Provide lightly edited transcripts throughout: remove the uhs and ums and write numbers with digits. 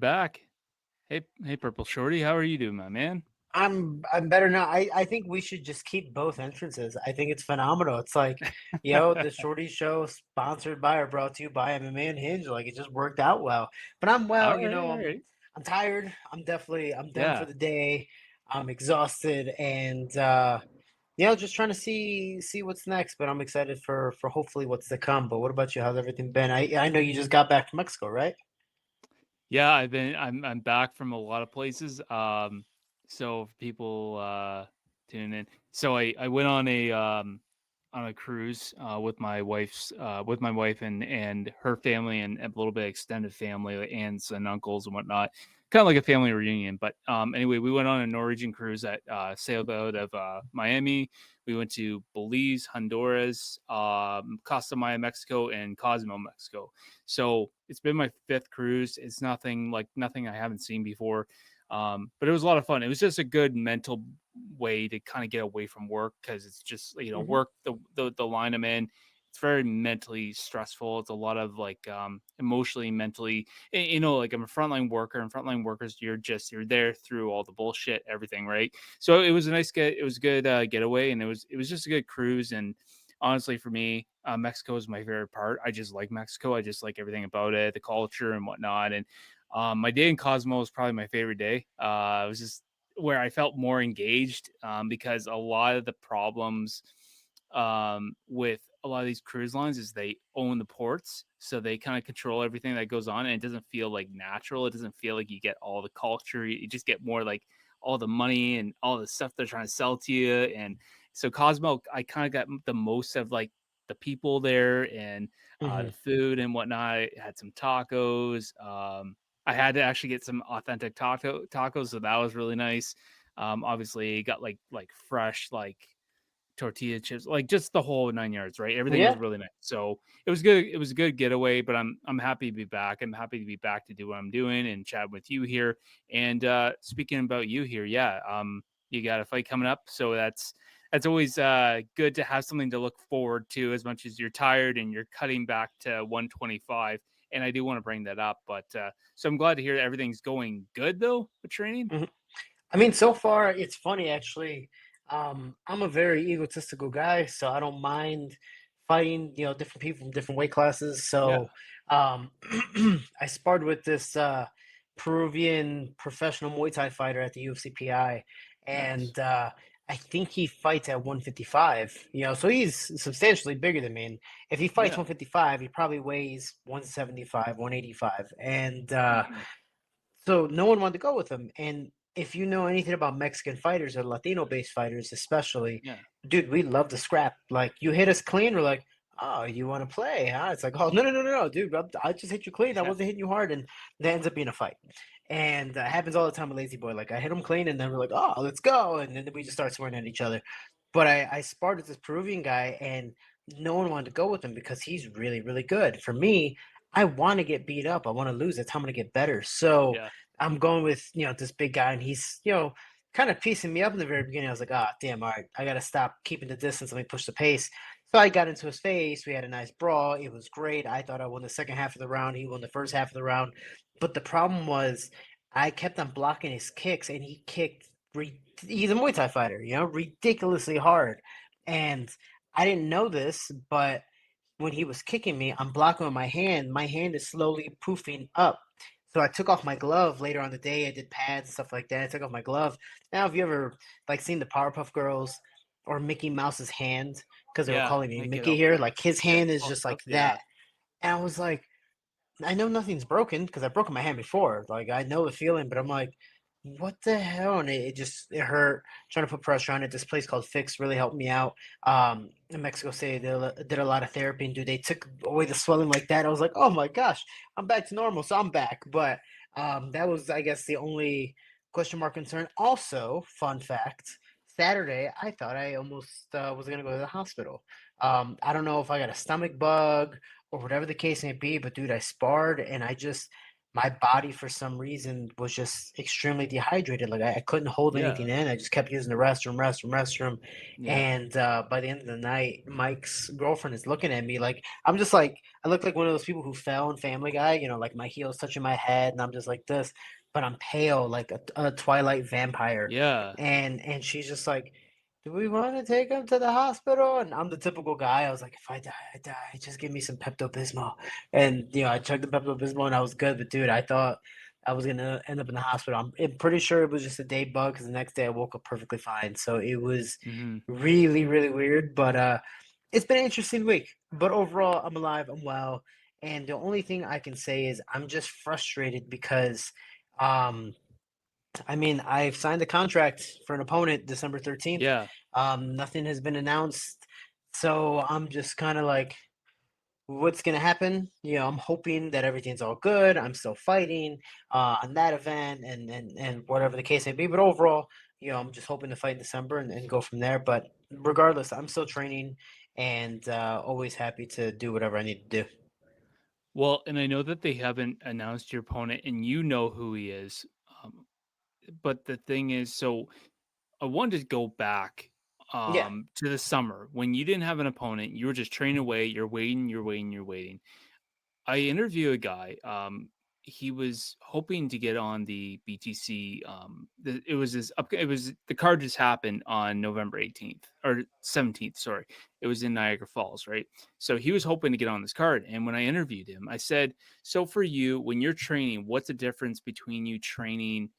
back. Hey, Purple Shorty, how are you doing, my man? I'm better now. I think we should just keep both entrances. I think it's phenomenal. It's like, the Shorty Show sponsored by or brought to you by MMA and Hinge. Like it just worked out well. But I'm well, All right, all right. I'm tired. I'm done for Yeah, the day. I'm exhausted and just trying to see what's next. But I'm excited for hopefully what's to come. But what about you? How's everything been? I know you just got back from Mexico, right? yeah. I'm back from a lot of places. So for people tuning in, so I went on a cruise with my wife and her family and a little bit of extended family, like aunts and uncles and whatnot. Kind of like a family reunion. But anyway, we went on a Norwegian cruise that sailed out of Miami. We went to Belize, Honduras, Costa Maya, Mexico, and Cozumel, Mexico. So it's been my fifth cruise. It's nothing I haven't seen before. But it was a lot of fun. It was just a good mental way to kind of get away from work because it's just Hmm. work the line I'm in. It's very mentally stressful. It's a lot of emotionally, mentally. Like I'm a frontline worker, and frontline workers, you're there through all the bullshit, everything, right? So it was a it was a good getaway, and it was just a good cruise. And honestly, for me, Mexico is my favorite part. I just like Mexico. I just like everything about it, the culture and whatnot. And my day in Cosmo was probably my favorite day. It was just where I felt more engaged because a lot of the problems with a lot of these cruise lines is they own the ports, so they kind of control everything that goes on, and it doesn't feel like natural. It doesn't feel like you get all the culture. You just get more like all the money and all the stuff they're trying to sell to you. And so Cosmo, I kind of got the most of like the people there and the Hmm. food and whatnot. I had some tacos. I had to actually get some authentic tacos, so that was really nice. Obviously, got like fresh tortilla chips, like just the whole 9 yards, right? Everything was Yeah. really nice. So it was good. It was a good getaway, but I'm happy to be back. I'm happy to be back to do what I'm doing and chat with you here. And speaking about you here, yeah, you got a fight coming up, so that's always good to have something to look forward to as much as you're tired and you're cutting back to 125. And I do want to bring that up, but so I'm glad to hear that everything's going good though with training. Mhm. I mean, so far it's funny actually. I'm a very egotistical guy, so I don't mind fighting, different people from different weight classes. Yeah, So, I sparred with this Peruvian professional Muay Thai fighter at the UFCPI, nice. and I think he fights at 155. So he's substantially bigger than me. And if he fights Yeah. 155, he probably weighs 175, 185, and Mhm. so no one wanted to go with him. And if you know anything about Mexican fighters or Latino based fighters, especially, Yeah. dude, we love to scrap. Like you hit us clean, we're like, oh, you want to play? Huh? It's like, oh, no, no, no, no, no, dude, I just hit you clean. I Yeah. wasn't hitting you hard, and that ends up being a fight. And happens all the time with Lazy Boy. Like I hit him clean, and then we're like, oh, let's go, and then we just start swearing at each other. But I sparred with this Peruvian guy, and no one wanted to go with him because he's really, really good. For me, I want to get beat up. I want to lose. That's how I'm going to get better. So Yeah. I'm going with, this big guy, and he's, kind of piecing me up in the very beginning. I was like, ah, damn, all right, I got to stop keeping the distance. Let me push the pace. So I got into his face. We had a nice brawl. It was great. I thought I won the second half of the round. He won the first half of the round. But the problem was I kept on blocking his kicks, and he kicked. He's a Muay Thai fighter, ridiculously hard. And I didn't know this, but when he was kicking me, I'm blocking with my hand. My hand is slowly poofing up. So I took off my glove later on the day. I did pads and stuff like that. I took off my glove. Now, have you ever like seen the Powerpuff Girls or Mickey Mouse's hand? Because they were Yeah, calling me make it Mickey all here. Like his get hand is just puffed like up, that. yeah. And I was like, I know nothing's broken because I've broken my hand before. Like I know the feeling, but I'm like, what the hell? And it hurt. Trying to put pressure on it. This place called Fix really helped me out. In Mexico City, they did a lot of therapy, and dude, they took away the swelling like that. I was like, oh my gosh, I'm back to normal. So I'm back. But that was, I guess, the only question mark concern. Also, fun fact. Saturday, I thought I almost was gonna go to the hospital. I don't know if I got a stomach bug or whatever the case may be. But dude, I sparred and I just my body for some reason was just extremely dehydrated. Like I couldn't hold anything Yeah. in. I just kept using the restroom. Yeah. And by the end of the night, Mike's girlfriend is looking at me like I'm just like I look like one of those people who fell in Family Guy. You know, like my heels touching my head, and I'm just like this, but I'm pale like a Twilight vampire. Yeah. And she's just like, do we want to take him to the hospital? And I'm the typical guy. I was like, if I die, I die. Just give me some Pepto-Bismol. And I chugged the Pepto-Bismol and I was good. But dude, I thought I was gonna end up in the hospital. I'm pretty sure it was just a day bug because the next day I woke up perfectly fine. So it was Mhm. really, really weird. But it's been an interesting week. But overall, I'm alive. I'm well. And the only thing I can say is I'm just frustrated because um I mean, I've signed a contract for an opponent December 13th. Yeah. Nothing has been announced. So I'm just kind of like, what's going to happen? I'm hoping that everything's all good. I'm still fighting on that event and whatever the case may be. But overall, I'm just hoping to fight in December and go from there. But regardless, I'm still training and always happy to do whatever I need to do. Well, and I know that they haven't announced your opponent, and you know who he is. Um, but the thing is, so I wanted to go back Yeah. to the summer when you didn't have an opponent. You were just training away. You're waiting. You're waiting. You're waiting. I interview a guy. He was hoping to get on the BTC. It was his up. It was the card just happened on November 18th or 17th. Sorry, it was in Niagara Falls, right? So he was hoping to get on this card. And when I interviewed him, I said, "So for you, when you're training, what's the difference between you training?"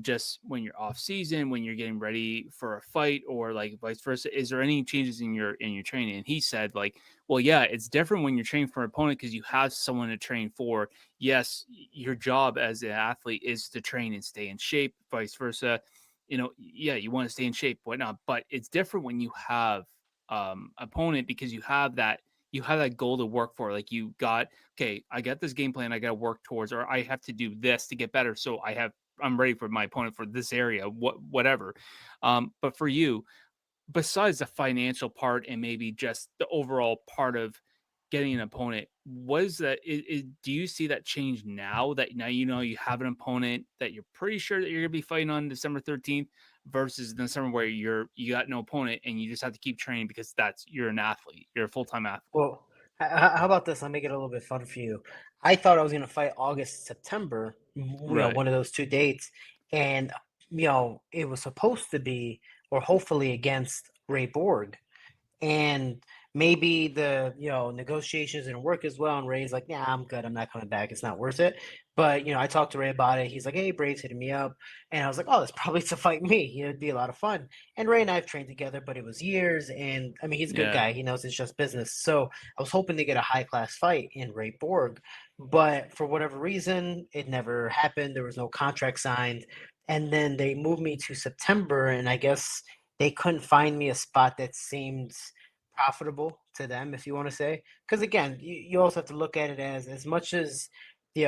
Just when you're off season, when you're getting ready for a fight, or like vice versa, is there any changes in your training? And he said, like, well, yeah, it's different when you're training for an opponent because you have someone to train for. Yes, your job as an athlete is to train and stay in shape, vice versa. Yeah, you want to stay in shape, whatnot, but it's different when you have opponent because you have that goal to work for. Like you got, okay, I got this game plan I got to work towards, or I have to do this to get better. So I'm ready for my opponent for this area, whatever. But for you, besides the financial part and maybe just the overall part of getting an opponent, was that do you see that change now that now you have an opponent that you're pretty sure that you're gonna be fighting on December 13th versus December where you got no opponent and you just have to keep training because you're an athlete, you're a full-time athlete. Well, how about this? I'll make it a little bit fun for you. I thought I was going to fight August, September, Right. one of those two dates. And, it was supposed to be, or hopefully against Ray Borg. And maybe the negotiations didn't work as well, and Ray's like, "Yeah, I'm good. I'm not coming back. It's not worth it." But I talked to Ray about it. He's like, "Hey, Braves hitting me up," and I was like, "Oh, that's probably to fight me. It'd be a lot of fun." And Ray and I have trained together, but it was years, and I mean, he's a good Yeah. guy. He knows it's just business. So I was hoping to get a high class fight in Ray Borg, but for whatever reason, it never happened. There was no contract signed, and then they moved me to September, and I guess they couldn't find me a spot that seemed profitable to them, if you want to say. Because again, you also have to look at it as much as the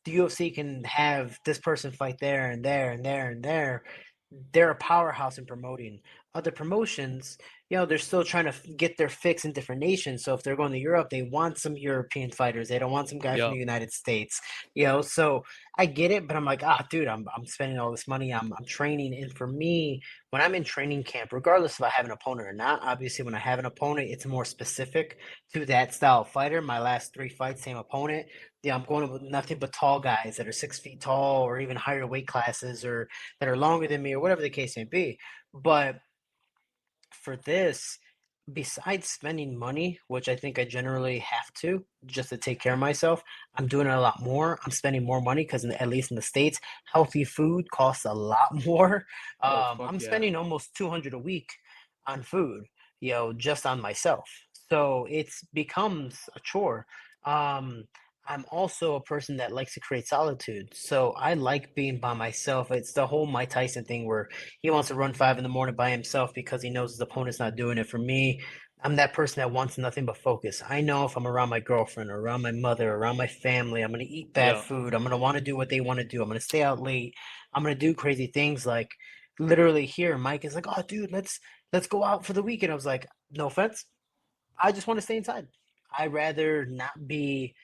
UFC can have this person fight there and there and there and there. They're a powerhouse in promoting. Other promotions, they're still trying to get their fix in different nations. So if they're going to Europe, they want some European fighters. They don't want some guy from the Yep. United States. So I get it, but I'm like, dude, I'm spending all this money. I'm training, and for me, when I'm in training camp, regardless if I have an opponent or not, obviously when I have an opponent, it's more specific to that style of fighter. My last three fights, same opponent. Yeah, I'm going with nothing but tall guys that are 6 feet tall or even higher weight classes or that are longer than me or whatever the case may be. But for this, besides spending money, which I think I generally have to just to take care of myself, I'm doing it a lot more. I'm spending more money because, at least in the States, healthy food costs a lot more. Oh, fuck I'm yeah. spending almost 200 a week on food, just on myself. So it's becomes a chore. Um, I'm also a person that likes to create solitude. So I like being by myself. It's the whole Mike Tyson thing where he wants to run 5 in the morning by himself because he knows his opponent's not doing it. For me, I'm that person that wants nothing but focus. I know if I'm around my girlfriend or around my mother or around my family, I'm going to eat bad Yeah. food. I'm going to want to do what they want to do. I'm going to stay out late. I'm going to do crazy things like literally here. Mike is like, "Oh, dude, let's go out for the weekend." I was like, "No offense. I just want to stay inside. I'd rather not be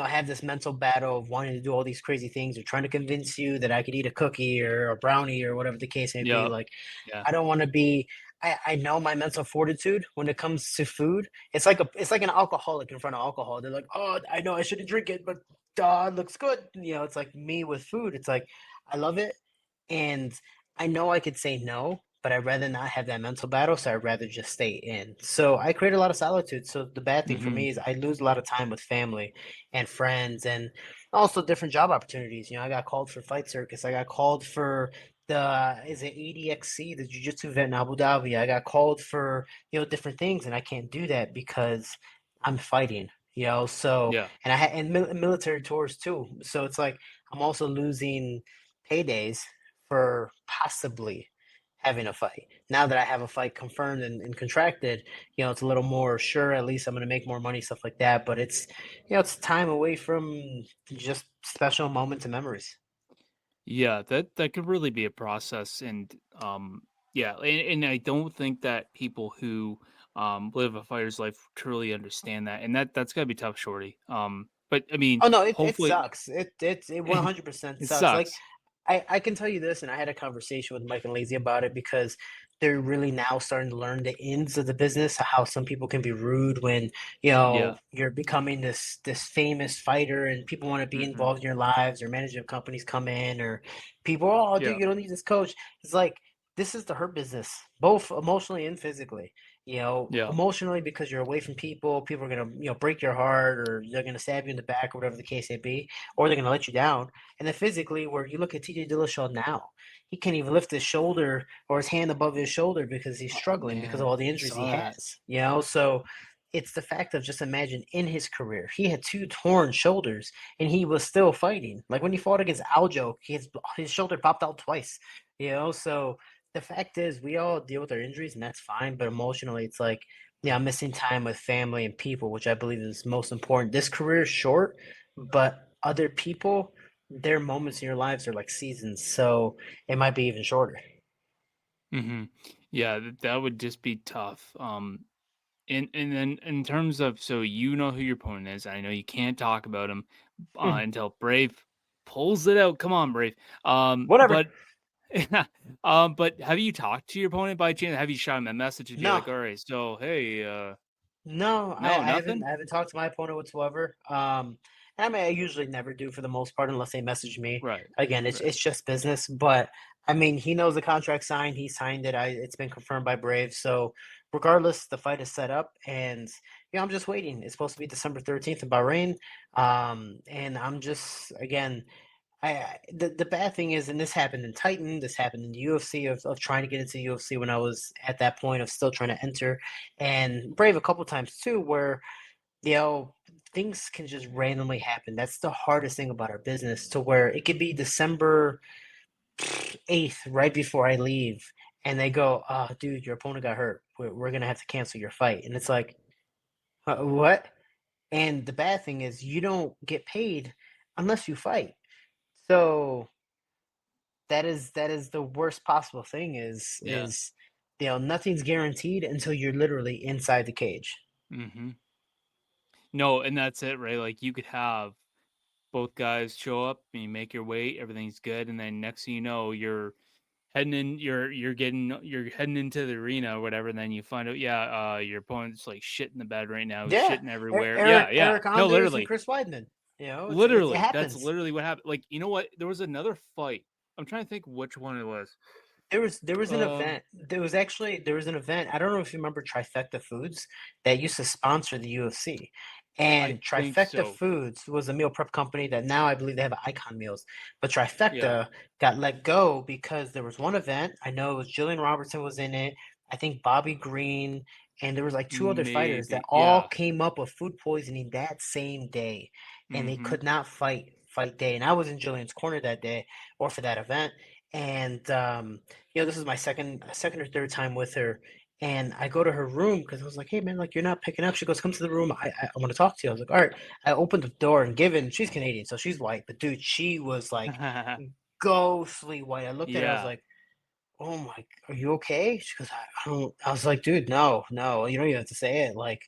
have this mental battle of wanting to do all these crazy things or trying to convince you that I could eat a cookie or a brownie or whatever the case may be. Yep. Like, Yeah. I don't want to be. I know my mental fortitude when it comes to food. It's like an alcoholic in front of alcohol. They're like, oh, I know I shouldn't drink it, but it looks good. It's like me with food. It's like I love it, and I know I could say no, but I'd rather not have that mental battle, so I'd rather just stay in. So I create a lot of solitude. So the bad thing for Hmm. me is I lose a lot of time with family and friends and also different job opportunities. I got called for Fight Circus. I got called for the is it ADXC, the Jiu-Jitsu event in Abu Dhabi. I got called for, different things, and I can't do that because I'm fighting. So Yeah. and I had and military tours too. So it's like I'm also losing paydays for possibly having a fight. Now that I have a fight confirmed and contracted, it's a little more sure. At least I'm going to make more money, stuff like that. But it's time away from just special moments and memories. Yeah, that could really be a process, and yeah, and I don't think that people who live a fighter's life truly understand that, and that's gotta be tough, shorty. But I mean, Oh no, it hopefully, sucks. It 100% it sucks. Like sucks. I can tell you this, and I had a conversation with Mike and Lazy about it because they're really now starting to learn the ins of the business, how some people can be rude when, Yeah. you're becoming this famous fighter and people want to be Hmm. involved in your lives or management companies come in or people, oh dude, Yeah. you don't need this coach. It's like this is the hurt business, both emotionally and physically. Yeah. Emotionally because you're away from people, people are gonna, break your heart or they're gonna stab you in the back or whatever the case may be, or they're gonna let you down. And then physically, where you look at TJ Dillashaw now, he can't even lift his shoulder or his hand above his shoulder because he's Oh struggling because of man, all the I injuries he saw that. has. So it's the fact of just imagine in his career, he had two torn shoulders and he was still fighting. Like when he fought against Aljo, his shoulder popped out twice. So the fact is, we all deal with our injuries and that's fine. But emotionally, it's like, yeah, I'm missing time with family and people, which I believe is most important. This career is short, but other people, their moments in your lives are like seasons, so it might be even shorter. Hmm. Yeah, that would just be tough. And then in terms of, so you know who your opponent is. I know you can't talk about him Mhm. until Brave pulls it out. Come on, Brave. Whatever. But but have you talked to your opponent by chance? Have you shot him a message to be No, like, all right, so hey, no, no, I haven't nothing? I haven't talked to my opponent whatsoever. And I mean, I usually never do for the most part unless they message me. Right, Again, right. it's just business. But I mean, he knows the contract signed. He signed it. It's been confirmed by Brave. So regardless, the fight is set up, and I'm just waiting. It's supposed to be December 13th in Bahrain. And I'm just again. The bad thing is, and this happened in Titan, this happened in the UFC of trying to get into the UFC when I was at that point of still trying to enter, and Brave a couple times too, where you know things can just randomly happen. That's the hardest thing about our business, to where it could be December 8th, right before I leave, and they go, "Oh, dude, your opponent got hurt. We're gonna have to cancel your fight," and it's like, what? And the bad thing is, you don't get paid unless you fight. So that is the worst possible thing Yeah. nothing's guaranteed until you're literally inside the cage. Hmm. No, and that's it, right? Like you could have both guys show up and you make your weight, everything's good, and then next thing you know, you're heading into the arena or whatever, and then you find out, yeah, your opponent's like shit in the bed right now, he's Yeah, shitting everywhere. Eric Yeah, yeah. Eric No, Anders and literally. Chris Weidman. It Literally. That's happens. literally what happened. Like, you know what? There was another fight. I'm trying to think which one it was. There was an Um event. There was an event. I don't know if you remember Trifecta Foods that used to sponsor the UFC. I And think Trifecta so. Foods was a meal prep company that now I believe they have Icon Meals. But Yeah. Trifecta got let go because there was one event. I know it was Jillian Robertson was in it. I think Bobby Green, and there was like two other fighters that Maybe. all Yeah. came up with food poisoning that same day, and they Mhm. could not fight day. And I was in Jillian's corner that day or for that event. And this is my second or third time with her, and I go to her room because I was like, "Hey, man, like you're not picking up." She goes, "Come to the room. I want to talk to you." I was like, "All right." I opened the door, and given she's Canadian, so she's white, but dude, she was like ghostly white. I looked at her, I was Yeah. like, "Oh my, are you okay?" She goes, "I don't." I was like, "Dude, no, no, you don't even have to say it. Like,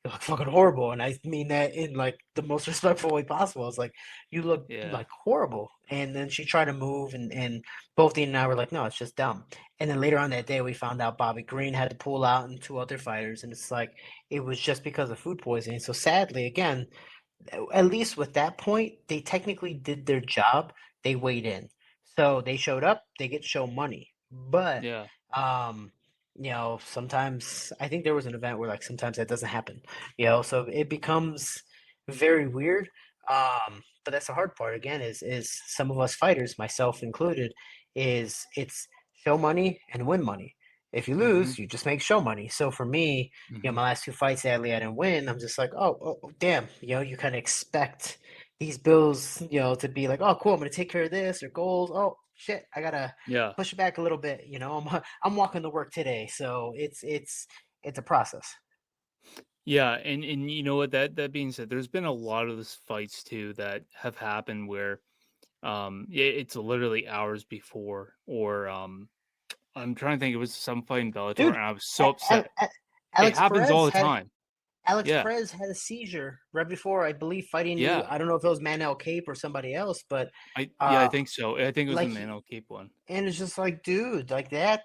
you look fucking horrible. And I mean that in like the most respectful way possible. It's like, you look Yeah. like horrible. And then she tried to move, and both Dean and I were like, no, it's just dumb. And then later on that day, we found out Bobby Green had to pull out and two other fighters. And it's like, it was just because of food poisoning. So sadly, again, at least with that point, they technically did their job. They weighed in. So they showed up, they get show money. But Yeah. um, sometimes I think there was an event where like sometimes that doesn't happen. So it becomes very weird. But that's the hard part again, is some of us fighters, myself included, is it's show money and win money. If you Mhm. lose, you just make show money. So for me, Mhm. my last two fights, sadly, I didn't win. I'm just like, oh, damn. You kind of expect these bills, to be like, oh, cool, I'm gonna take care of this or goals. Oh, shit, I gotta Yeah. push it back a little bit. I'm walking to work today, so it's a process. Yeah, and you know what, that being said, there's been a lot of these fights too that have happened where it's literally hours before, or I'm trying to think, it was some fight in Bellator Dude, and I was so A- upset. It Alex happens all Perez the had time. Alex Yeah. Perez had a seizure right before, I believe, fighting. Yeah. I don't know if it was Manel Cape or somebody else, but I uh, think so. I think it was the like, Mano Cape one. and it's just like, dude, like that.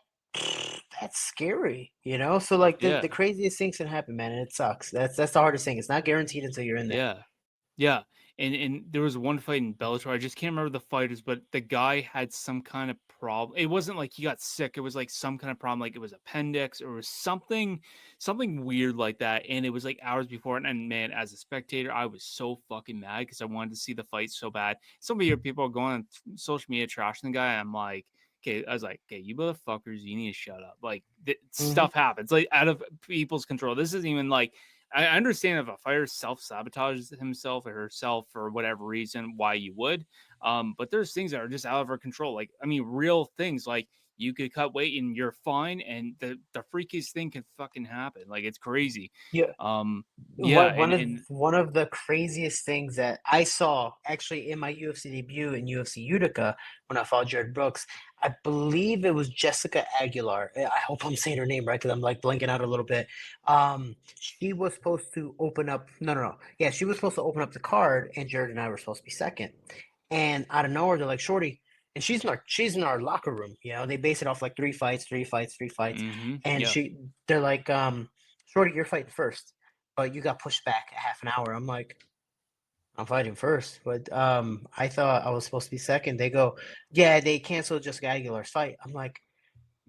That's scary. So like the Yeah. craziest things can happen, man, and it sucks. That's the hardest thing. It's not guaranteed until you're in there. Yeah. Yeah, and there was one fight in Bellator, I just can't remember the fighters, but the guy had some kind of problem. It wasn't like he got sick, it was like some kind of problem, like it was appendix or it was something weird like that, and it was like hours before, and man, as a spectator, I was so fucking mad because I wanted to see the fight so bad. Some of your people are going on social media trashing the guy, I'm like, okay, I was like, okay, you motherfuckers, you need to shut up. Like, Hmm. stuff happens, like out of people's control. This isn't even like I understand if a fighter self sabotages himself or herself for whatever reason, why you would. But there's things that are just out of our control. Like, I mean, real things like you could cut weight and you're fine, and the freakiest thing can fucking happen. Like, it's crazy. Yeah. Um, yeah, What and one of the craziest things that I saw actually in my UFC debut in UFC Utica when I fought Jared Brooks, I believe it was Jessica Aguilar. I hope I'm saying her name right because I'm like blanking out a little bit. She was supposed to open up. No, no, no. Yeah, she was supposed to open up the card, and Jared and I were supposed to be second. And out of nowhere, they're like, "Shorty," and she's in our locker room. They base it off like three fights, three fights, three fights, and yeah, they're like, "Shorty, you're fighting first, but you got pushed back a half an hour." I'm like, I'm fighting first, but I thought I was supposed to be second. They go, yeah, they canceled Jessica Aguilar's fight. I'm like,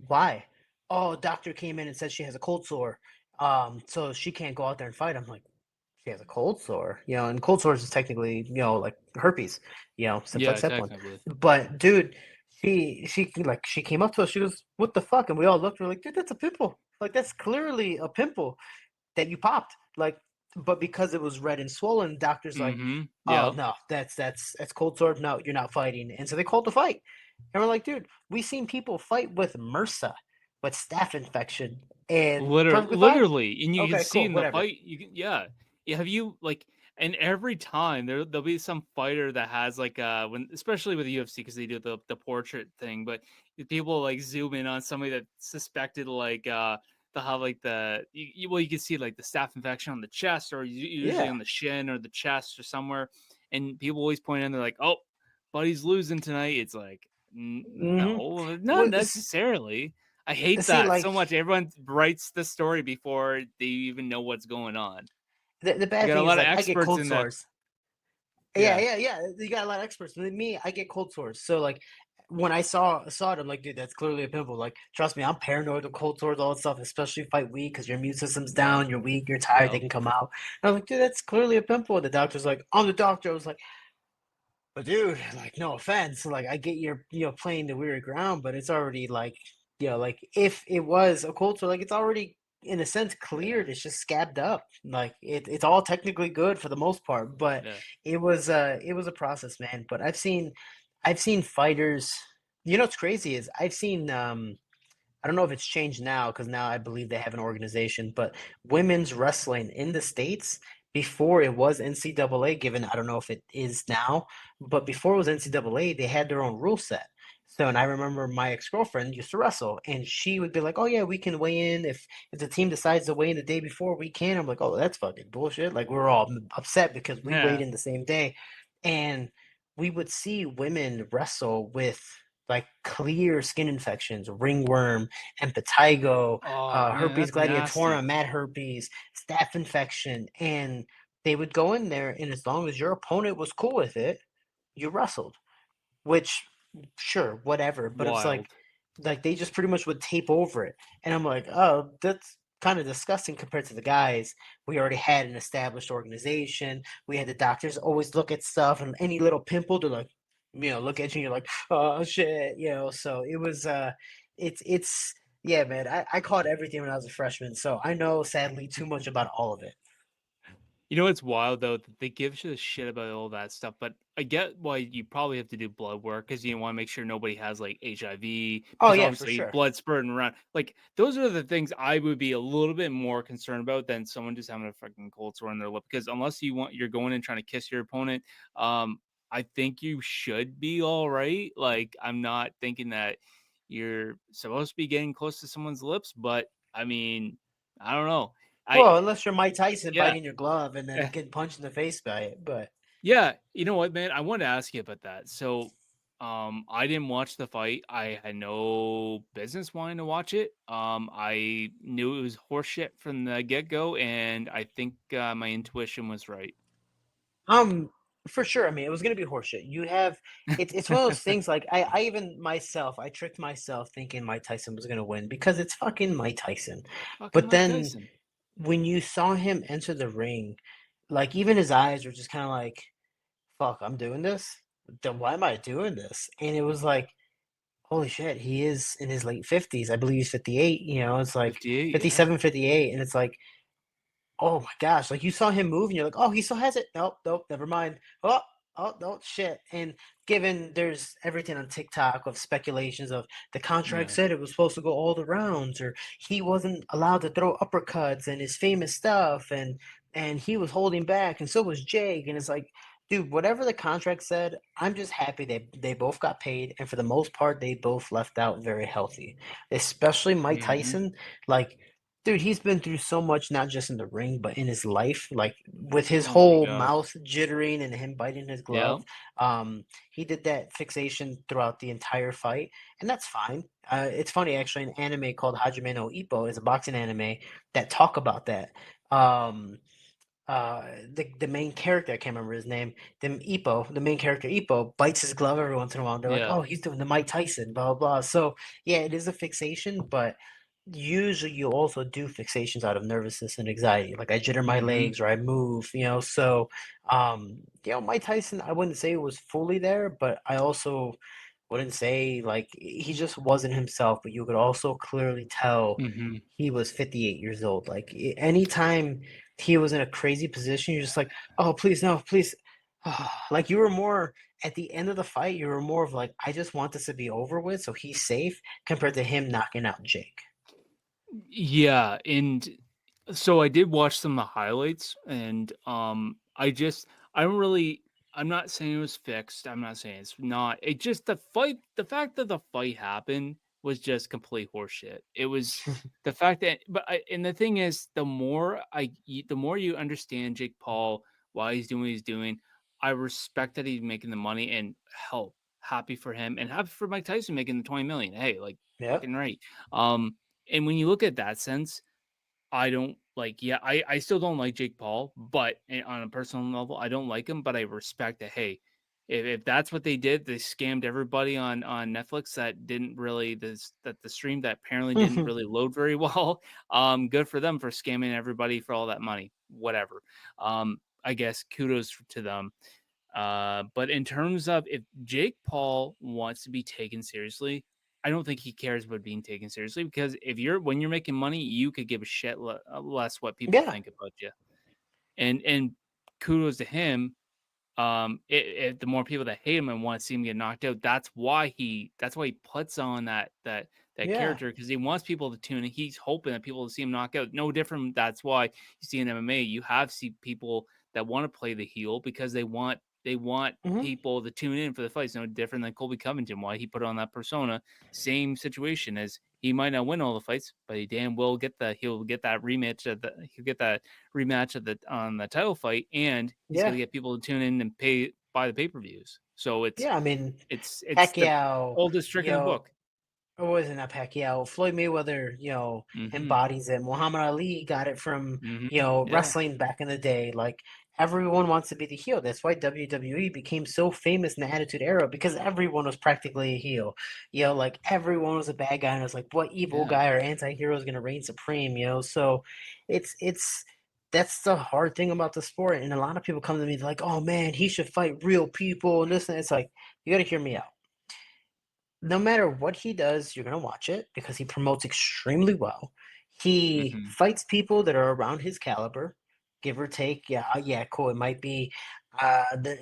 why? Oh, doctor came in and said she has a cold sore, so she can't go out there and fight. I'm like, she has a cold sore, and cold sores is technically, like herpes, yeah, simplex one. technically, But dude, she came up to us. She goes, "What the fuck?" And we all looked. We're like, "Dude, that's a pimple. Like that's clearly a pimple that you popped." Like, but because it was red and swollen, doctor's like, "Oh yeah. no, that's cold sore. No, you're not fighting." And so they called the fight, and we're like, "Dude, we've seen people fight with MRSA, with staph infection, and perfectly fine." Literally, and you can Okay, see cool, in the whatever. fight, you can, yeah. Yeah, have you like, and every time there'll be some fighter that has like when, especially with the UFC, because they do the portrait thing, but people like zoom in on somebody that suspected like they'll have like well, you can see like the staph infection on the chest, or usually Yeah. on the shin or the chest or somewhere, and people always point in, they're like, oh, buddy's losing tonight. It's like, Mm-hmm. no, not Well, necessarily. I hate see, that like so much. Everyone writes the story before they even know what's going on. the You bad got a thing is lot of like I get experts cold in that. sores. Yeah, Yeah. yeah, yeah. You got a lot of experts. With me, I get cold sores. So like when I saw it, I'm like, dude, that's clearly a pimple. Like, trust me, I'm paranoid of cold sores, all that stuff, especially fight week because your immune system's Yeah. down, you're weak, you're tired, they Yeah. can come out. And I was like, dude, that's clearly a pimple. And the doctor's like, I'm the doctor. I was like, but dude, like, no offense. Like, I get you're, playing the weird ground, but it's already like, like if it was a cold sore, like it's already in a sense Yeah. cleared. It's just scabbed up. Like it's all technically good for the most part, but Yeah. it was a process, man. But I've seen fighters. What's crazy is I've seen I don't know if it's changed now because now I believe they have an organization, but women's wrestling in the States before it was NCAA, given I don't know if it is now, but before it was NCAA, they had their own rule set. So, and I remember my ex-girlfriend used to wrestle, and she would be like, "Oh yeah, we can weigh in if the team decides to weigh in the day before, we can." I'm like, "Oh, that's fucking bullshit." Like we're all upset because we weighed Yeah. in the same day, and we would see women wrestle with like clear skin infections, ringworm, impetigo, Oh man, herpes that's gladiatorum, nasty. mad herpes, staph infection, and they would go in there, and as long as your opponent was cool with it, you wrestled. Which, sure, whatever, but it's Wild. like they just pretty much would tape over it, and I'm like, "Oh, that's kinda disgusting compared to the guys." We already had an established organization, we had the doctors always look at stuff, and any little pimple, they're like, look at you, and you're like, "Oh, shit," so it was, it's yeah, man, I caught everything when I was a freshman, so I know, sadly, too much about all of it. You know what's wild though? That they give you a shit about all that stuff, but I get why you probably have to do blood work because you want to make sure nobody has like HIV, Oh, because yeah, for obviously sure. blood spurting around. Like those are the things I would be a little bit more concerned about than someone just having a fucking cold sore on their lip. Because unless you're going and trying to kiss your opponent, um, I think you should be all right. Like I'm not thinking that you're supposed to be getting close to someone's lips, but I mean, I don't know. I Well, unless you're Mike Tyson yeah. biting your glove and then getting punched in the face by it, but Yeah, you know what, man? I wanted to ask you about that. So, I didn't watch the fight. I had no business wanting to watch it. I knew it was horseshit from the get go, and I think my intuition was right. Um, for sure. I mean, it was gonna be horseshit. You have it's one of those things like I even myself, I tricked myself thinking Mike Tyson was gonna win because it's fucking Mike Tyson. Fucking But Mike then Tyson. when you saw him enter the ring, like even his eyes were just kind of like, fuck, I'm doing this? Then why am I doing this? And it was like, holy shit, he is in his late 50s. I believe he's 58, it's like 58, yeah. 57, 58, and it's like oh my gosh, like, you saw him move and you're like, "Oh, he still has it. Nope, nope, never mind. Oh, oh, no, shit." And given there's everything on TikTok of speculations of the contract Yeah. said it was supposed to go all the rounds, or he wasn't allowed to throw uppercuts and his famous stuff, and he was holding back, and so was Jake, and it's like, dude, whatever the contract said, I'm just happy they both got paid, and for the most part, they both left out very healthy. Especially Mike Mhm. Tyson, like, dude, he's been through so much, not just in the ring, but in his life. Like with his Oh my whole god. mouth jittering and him biting his Yeah. glove, he did that fixation throughout the entire fight, and that's fine. It's funny actually. An anime called Hajime no Ippo is a boxing anime that talk about that. Um, the main character, I can't remember his name, the main character Ippo bites his glove every once in a while. And they're like, Yeah. oh, he's doing the Mike Tyson, blah blah blah. So yeah, it is a fixation, but usually you also do fixations out of nervousness and anxiety. Like I jitter my Mhm. legs or I move, so Mike Tyson, I wouldn't say was fully there, but I also wouldn't say like he just wasn't himself, but you could also clearly tell Mhm. he was 58 years old. Like anytime he was in a crazy position, you're just like, oh please no, please. Like you were more at the end of the fight, you were more of like, I just want this to be over with so he's safe compared to him knocking out Jake. Yeah, and so I did watch some of the highlights, and I don't really I'm not saying it was fixed. I'm not saying it's not. It just the fact that the fight happened was just complete horseshit. It was the fact that and the thing is the more you understand Jake Paul, why he's doing what he's doing, I respect that he's making the money and help happy for him and happy for Mike Tyson making the 20 million. Hey, like Yep. fucking right. Um and when you look at that sense, I don't like, yeah, I still don't like Jake Paul, but on a personal level, I don't like him, but I respect that. Hey, if that's what they did, they scammed everybody on Netflix that didn't really that the stream that apparently didn't really load very well. Good for them for scamming everybody for all that money. Whatever. I guess kudos to them. But in terms of if Jake Paul wants to be taken seriously, I don't think he cares about being taken seriously because if you're when you're making money, you could give a shit less what people Yeah. think about you. And kudos to him. The more people that hate him and want to see him get knocked out, that's why he puts on that Yeah. character because he wants people to tune in. He's hoping that people will see him knock out. No different. That's why you see in MMA, you have see people that want to play the heel because they want They want Mhm. people to tune in for the fights. No different than Colby Covington. Why he put on that persona. Same situation as he might not win all the fights, but he damn will get the he'll get that rematch at the he'll get that rematch at the on the title fight, and he's Yeah. gonna get people to tune in and pay buy the pay-per-views. So Yeah, I mean, it's the Pacquiao, oldest trick you in the know, book. it wasn't a Pacquiao. Floyd Mayweather, Mhm. embodies it. Muhammad Ali got it from, Mhm. Yeah. wrestling back in the day. Like everyone wants to be the heel. That's why WWE became so famous in the Attitude Era because everyone was practically a heel. Like everyone was a bad guy and it was like, what evil Yeah. guy or anti-hero is gonna reign supreme, So it's that's the hard thing about the sport. And a lot of people come to me like, oh man, he should fight real people and this and that. It's like, you gotta hear me out. No matter what he does, you're gonna watch it because he promotes extremely well. He Mhm. fights people that are around his caliber, give or take. Yeah, yeah, cool. It might be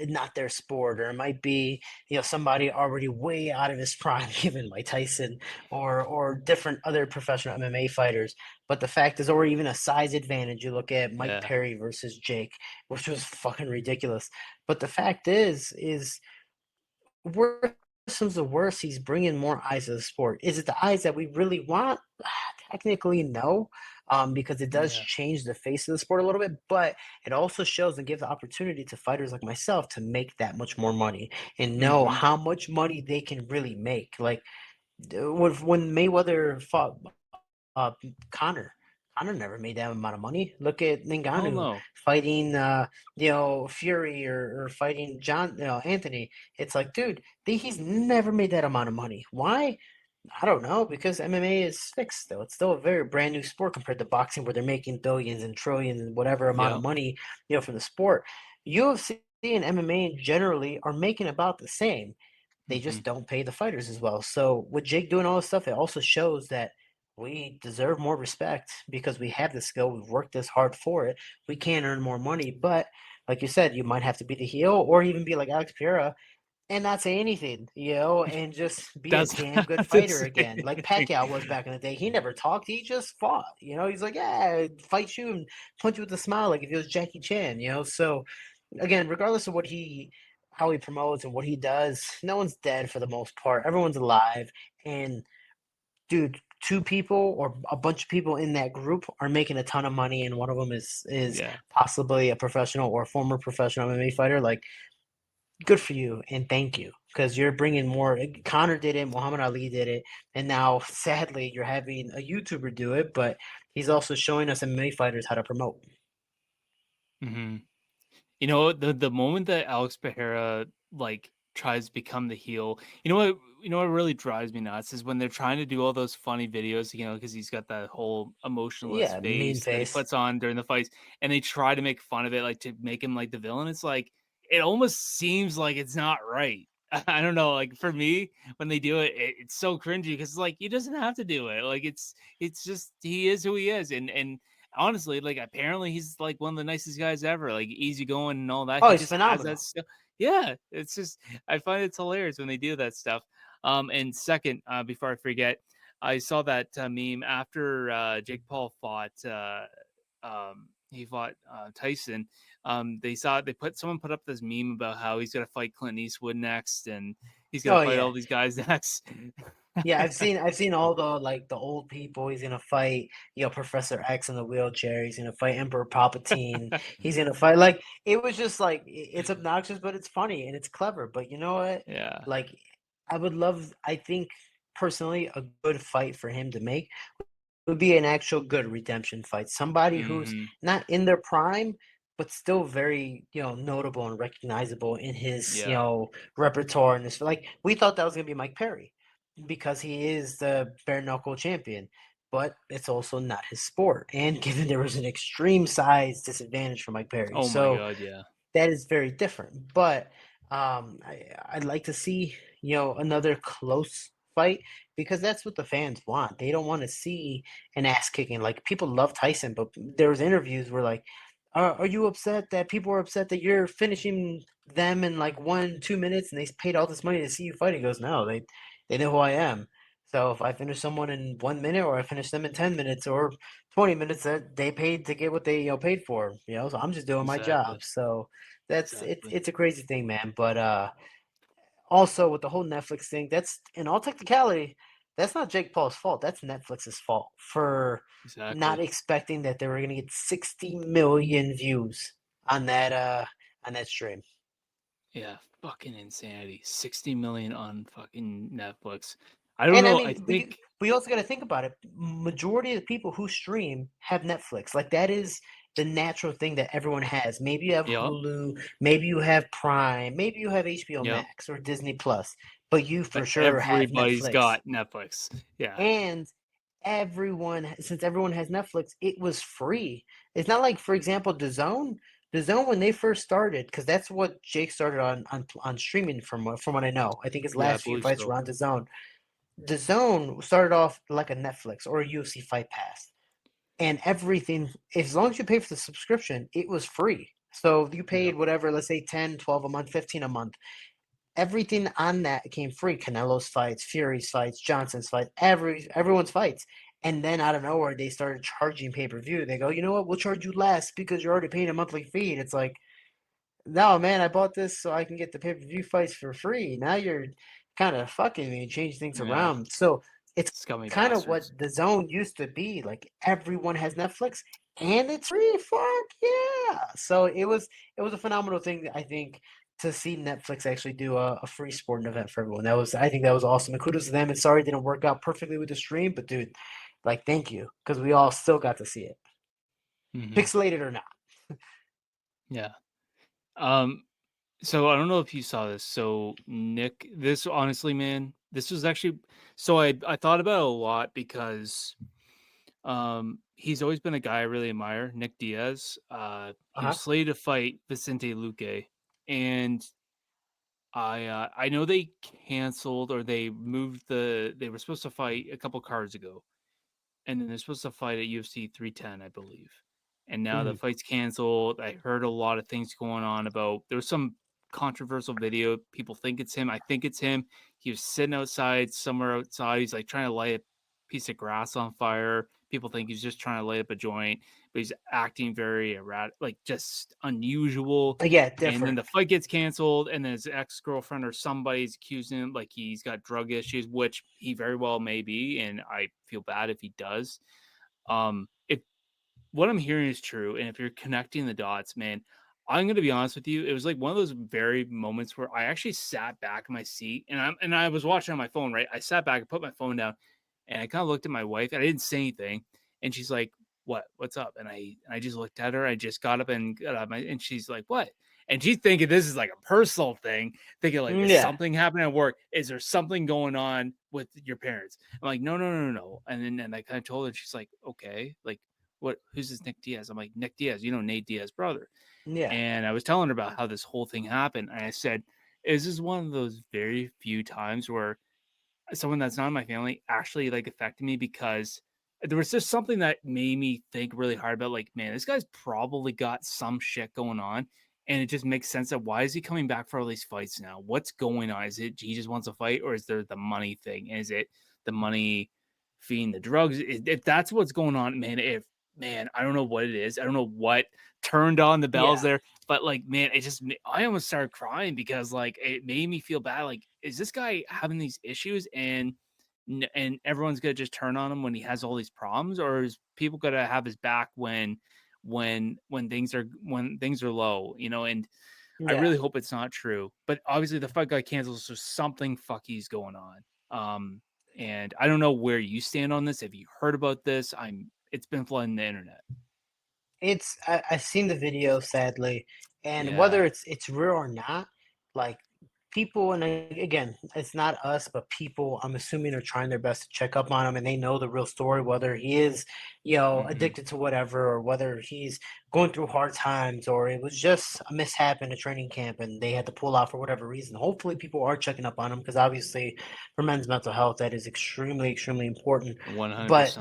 not their sport, or it might be somebody already way out of his prime, even Mike Tyson, or different other professional MMA fighters. But the fact is, or even a size advantage. You look at Mike Yeah. Perry versus Jake, which was fucking ridiculous. But the fact is worse comes to worse, he's bringing more eyes to the sport. Is it the eyes that we really want? Technically, no, because it does Yeah. change the face of the sport a little bit, but it also shows and gives the opportunity to fighters like myself to make that much more money and know Mhm. how much money they can really make. Like when Mayweather fought uh, Connor. Connor never made that amount of money. Look at Hell Ngannou no. fighting, Fury or fighting Anthony. It's like, dude, he's never made that amount of money. Why? I don't know, because MMA is fixed still. It's still a very brand new sport compared to boxing, where they're making billions and trillions and whatever amount of Yep. money, from the sport. UFC and MMA generally are making about the same. They just Mhm. don't pay the fighters as well. So with Jake doing all this stuff, it also shows that we deserve more respect because we have the skill. We've worked this hard for it. We can earn more money, but like you said, you might have to be the heel or even be like Alex Pereira and not say anything, and just be a That's damn good have to fighter say again, like anything. Pacquiao was back in the day. He never talked; he just fought. He's like, yeah, fight you and punch you with a smile, like if it was Jackie Chan. So again, regardless of how he promotes and what he does, no one's dead for the most part. Everyone's alive, and dude, two people or a bunch of people in that group are making a ton of money, and one of them is Yeah. possibly a professional or former professional MMA fighter. Like, good for you and thank you because you're bringing more. Connor did it, Muhammad Ali did it, and now sadly you're having a YouTuber do it, but he's also showing us MMA fighters how to promote. Mhm. The moment that Alex Pereira like tries to become the heel, you know what really drives me nuts is when they're trying to do all those funny videos, because he's got that whole emotionless Yeah, mean face that he face. puts on during the fights, and they try to make fun of it, like to make him like the villain. It's like it almost seems like it's not right. I don't know. Like for me, when they do it, it's so cringy because it's like he doesn't have to do it. Like it's just he is who he is, and honestly, like apparently he's like one of the nicest guys ever, like easygoing and all that. Oh, He he's just has that phenomenal. stuff. Yeah, it's just I find it's hilarious when they do that stuff. And second, before I forget, I saw that meme after Jake Paul fought. He fought Tyson. They put someone put up this meme about how he's gonna fight Clint Eastwood next, and he's gonna Oh fight yeah. all these guys next. Yeah, I've seen all the old people. He's gonna fight, Professor X in the wheelchair. He's gonna fight Emperor Palpatine. He's gonna fight like it was just like it's obnoxious, but it's funny and it's clever. But you know what? Yeah. Like I think personally a good fight for him to make would be an actual good redemption fight. Somebody who's Hmm. not in their prime, but still very, notable and recognizable in his, Yeah. repertoire. And this, like, we thought that was gonna be Mike Perry because he is the bare knuckle champion, but it's also not his sport. And given there was an extreme size disadvantage for Mike Perry, Oh my so god. Yeah. that is very different. But I'd like to see another close fight because that's what the fans want. They don't want to see an ass kicking. Like people love Tyson, but there was interviews where like, are you upset that people are upset that you're finishing them in like 1 2 minutes and they paid all this money to see you fight? He goes, no, they know who I am. So if I finish someone in 1 minute or I finish them in 10 minutes or 20 minutes, that they paid to get what they paid for. So I'm just doing my job. Exactly. So That's Exactly. it's a crazy thing, man. But also with the whole Netflix thing, that's in all technicality, that's not Jake Paul's fault. That's Netflix's fault for not Exactly. expecting that they were gonna get 60 million views on that stream. Yeah, fucking insanity. 60 million on fucking Netflix. I don't And I know. I mean, think we also got to think about it. Majority of the people who stream have Netflix. Like that is the natural thing that everyone has. Maybe you have yep, Hulu, maybe you have Prime, maybe you have HBO yep. Max or Disney Plus, but you But for sure have everybody's Netflix. got Netflix. Yeah. And since everyone has Netflix, it was free. It's not like, for example, DAZN when they first started, because that's what Jake started on streaming from what I know. I think his Yeah, I last few believe fights were so. on DAZN. The Zone started off like a Netflix or a UFC Fight Pass, and everything, as long as you pay for the subscription, it was free. So you paid Yep. whatever, let's say 10, 12 a month, 15 a month. Everything on that came free. Canelo's fights, Fury's fights, Johnson's fights, everyone's fights. And then out of nowhere, they started charging pay per view. They go, you know what? We'll charge you less because you're already paying a monthly fee. And it's like, no, man, I bought this so I can get the pay per view fights for free. Now you're kind of fucking me and change things Yeah. around. So it's Scummy kind of what bastards. the zone used to be. Like everyone has Netflix and it's free. Fuck yeah! So it was a phenomenal thing. I think to see Netflix actually do a free sporting event for everyone. I think that was awesome. And kudos to them. And sorry it didn't work out perfectly with the stream, but dude, like thank you because we all still got to see it, Hmm. pixelated or not. Yeah. Um. So I don't know if you saw this. So Nick, this honestly, man, this was actually. So I thought about it a lot because he's always been a guy I really admire, Nick Diaz. Uh He was huh. slated to fight Vicente Luque, and I know they canceled or they moved they were supposed to fight a couple cards ago, and then they're supposed to fight at UFC 310, I believe. And now the Hmm. fight's canceled. I heard a lot of things going on about there was some controversial video. People think it's him. I think it's him. He was sitting outside, somewhere outside. He's like trying to light a piece of grass on fire. People think he's just trying to light up a joint, but he's acting very erratic, like just unusual. Yeah, And then different. the fight gets canceled, and then his ex girlfriend or somebody's accusing him like he's got drug issues, which he very well may be, and I feel bad if he does. If what I'm hearing is true, and if you're connecting the dots, man, I'm gonna be honest with you. It was like one of those very moments where I actually sat back in my seat, and I was watching on my phone. Right, I sat back and put my phone down, and I kind of looked at my wife, and I didn't say anything, and she's like, "What? What's up?" And I just looked at her. I just got up and got up, and she's like, "What?" And she's thinking this is like a personal thing, thinking like, "Is Yeah, something happening at work? Is there something going on with your parents?" I'm like, "No, no, no, no, no." And I kind of told her, she's like, "Okay, like." What who's this Nick Diaz? I'm like, Nick Diaz, Nate Diaz's brother. yeah, And I was telling her about how this whole thing happened. And I said, this is one of those very few times where someone that's not in my family actually like affected me because there was just something that made me think really hard about like, man, this guy's probably got some shit going on. And it just makes sense that why is he coming back for all these fights now? What's going on? Is it he just wants to fight, or is there the money thing? Is it the money feeding the drugs? If that's what's going on, man, if man, I don't know what it is. I don't know what turned on the bells yeah, there, but like, man, I almost started crying because like it made me feel bad. Like, is this guy having these issues and everyone's gonna just turn on him when he has all these problems, or is people gonna have his back when things are low, and I yeah. really hope it's not true. But obviously the fight got canceled, so something fucky's going on. And I don't know where you stand on this. Have you heard about this? It's been flooding the internet. I've seen the video sadly, and Yeah. whether it's real or not, like people and again, it's not us, but people. I'm assuming are trying their best to check up on him, and they know the real story, whether he is, Hmm. addicted to whatever, or whether he's going through hard times, or it was just a mishap in a training camp, and they had to pull out for whatever reason. Hopefully, people are checking up on him because obviously, for men's mental health, that is extremely, extremely important. But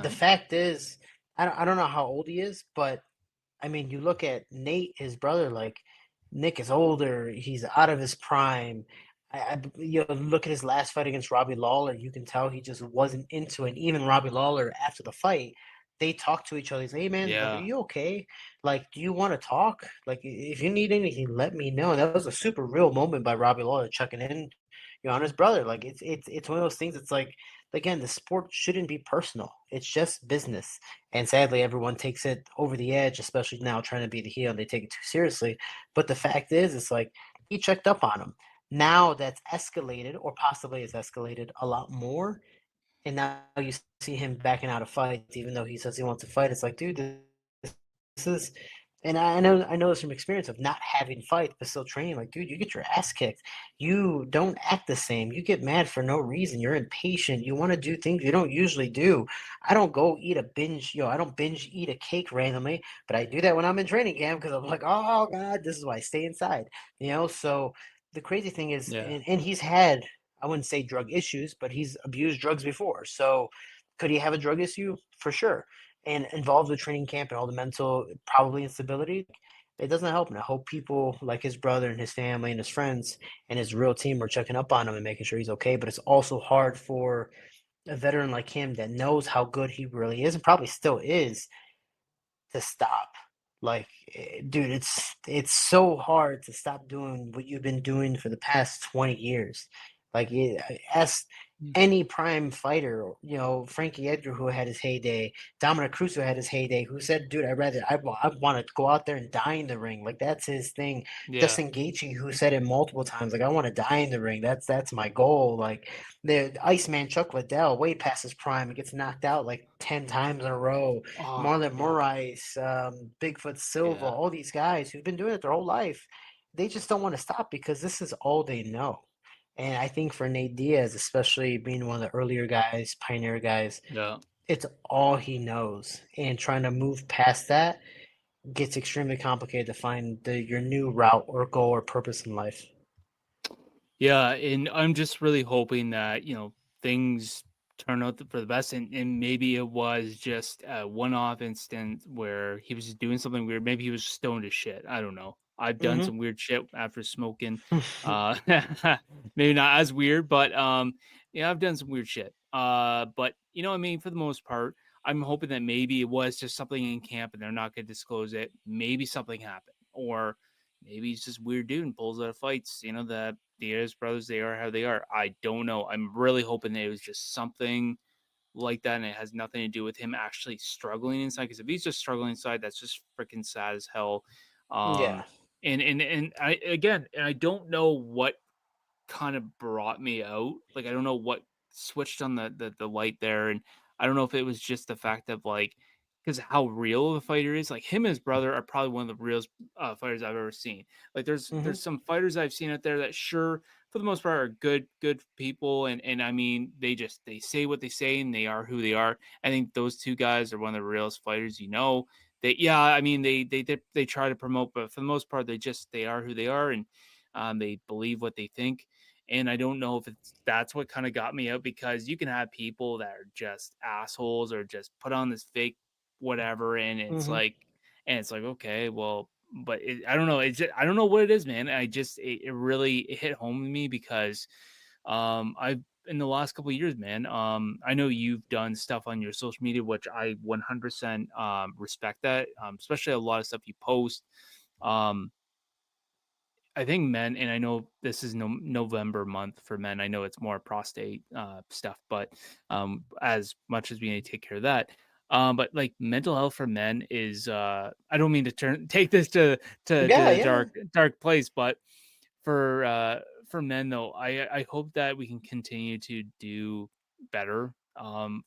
the 100%. fact is, I don't know how old he is, but I mean, you look at Nate, his brother, like Nick is older, he's out of his prime. Look at his last fight against Robbie Lawler. You can tell he just wasn't into it. Even Robbie Lawler, after the fight, they talk to each other. He's like, "Hey, man, like, are Yeah. you okay? Like, do you want to talk? Like, if you need anything, let me know." And that was a super real moment by Robbie Lawler checking in, on his brother. Like, it's one of those things. It's like, again, the sport shouldn't be personal. It's just business. And sadly, everyone takes it over the edge, especially now trying to be the heel, and they take it too seriously. But the fact is, it's like he checked up on him. Now that's escalated, or possibly has escalated a lot more, and now you see him backing out of fights, even though he says he wants to fight. It's like, dude, this is, and I know this from experience of not having fight but still training. Like, dude, you get your ass kicked. You don't act the same. You get mad for no reason. You're impatient. You want to do things you don't usually do. I don't go eat a binge. I don't binge eat a cake randomly, but I do that when I'm in training camp because I'm like, oh God, this is why I stay inside. So the crazy thing is, Yeah. and he's had, I wouldn't say drug issues, but he's abused drugs before. So could he have a drug issue? For sure. And involved with training camp and all the mental probably instability, it doesn't help. And I hope people like his brother and his family and his friends and his real team are checking up on him and making sure he's okay. But it's also hard for a veteran like him that knows how good he really is and probably still is to stop. Like, dude, it's so hard to stop doing what you've been doing for the past 20 years. Like, ask Mm. any prime fighter, Frankie Edgar, who had his heyday, Dominic Cruz, who had his heyday, who said, dude, I want to go out there and die in the ring. Like, that's his thing. Yeah. Justin Gaethje, who said it multiple times, like, I want to die in the ring. That's my goal. Like, the Iceman Chuck Liddell, way past his prime, gets knocked out like 10 times in a row. Oh, Marlon yeah. Moraes, Bigfoot Silva, Yeah. all these guys who've been doing it their whole life, they just don't want to stop because this is all they know. And I think for Nate Diaz, especially being one of the earlier guys, pioneer guys, Yeah. it's all he knows. And trying to move past that gets extremely complicated to find your new route or goal or purpose in life. Yeah, and I'm just really hoping that, things turn out for the best, and maybe it was just a one-off instance where he was just doing something weird. Maybe he was stoned as shit. I don't know. I've done Hmm. some weird shit after smoking. Uh maybe not as weird, but yeah, I've done some weird shit. But I mean, for the most part, I'm hoping that maybe it was just something in camp and they're not going to disclose it. Maybe something happened, or maybe he's just a weird dude and pulls out of fights. The Diaz brothers, they are how they are. I don't know. I'm really hoping that it was just something like that and it has nothing to do with him actually struggling inside. Because if he's just struggling inside, that's just freaking sad as hell. Yeah. And I again, and I don't know what kind of brought me out. Like, I don't know what switched on the light there, and I don't know if it was just the fact of, like, because how real the fighter is. Like, him and his brother are probably one of the realest, fighters I've ever seen. Like, there's Hmm. some fighters I've seen out there that sure, for the most part, are good people, and I mean, they say what they say, and they are who they are. I think those 2 guys are one of the realest fighters, They yeah, I mean, they try to promote, but for the most part, they are who they are, and, they believe what they think. And I don't know if that's what kind of got me out, because you can have people that are just assholes or just put on this fake whatever, and Hmm. it's like, okay, well, but I don't know. I don't know what it is, man. It really it hit home with me because I've in the last couple of years, man. I know you've done stuff on your social media, which I 100% respect that. Especially a lot of stuff you post. Um, I think men, and I know this is November month for men. I know it's more prostate stuff, but as much as we need to take care of that, but like mental health for men is I don't mean to take this to Yeah, the yeah. dark place, but for men though, I hope that we can continue to do better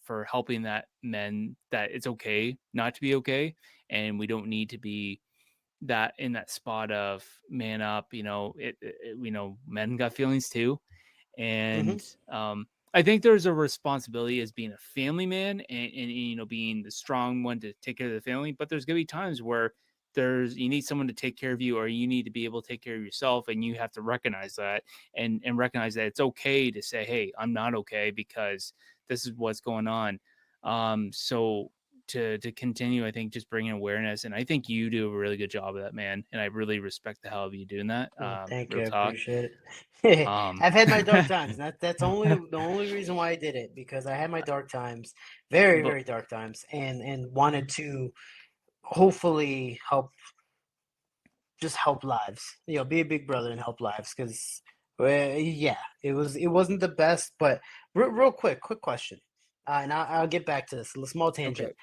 for helping that men that it's okay not to be okay, and we don't need to be that in that spot of man up. Men got feelings too, Hmm. and I think there's a responsibility as being a family man, and being the strong one to take care of the family, but there's gonna be times where you need someone to take care of you, or you need to be able to take care of yourself, and you have to recognize that, and recognize that it's okay to say, hey, I'm not okay because this is what's going on. So to continue, I think, just bringing awareness, and I think you do a really good job of that, man, and I really respect the hell of you doing that, Oh, thank real you. I talk. appreciate it. Um, I've had my dark times. That's only the only reason why I did it because I had my dark times, very, but very dark times, and wanted to hopefully just help lives. Be a big brother and help lives because yeah, it wasn't the best, but real quick question, and I'll get back to this. A small okay. tangent.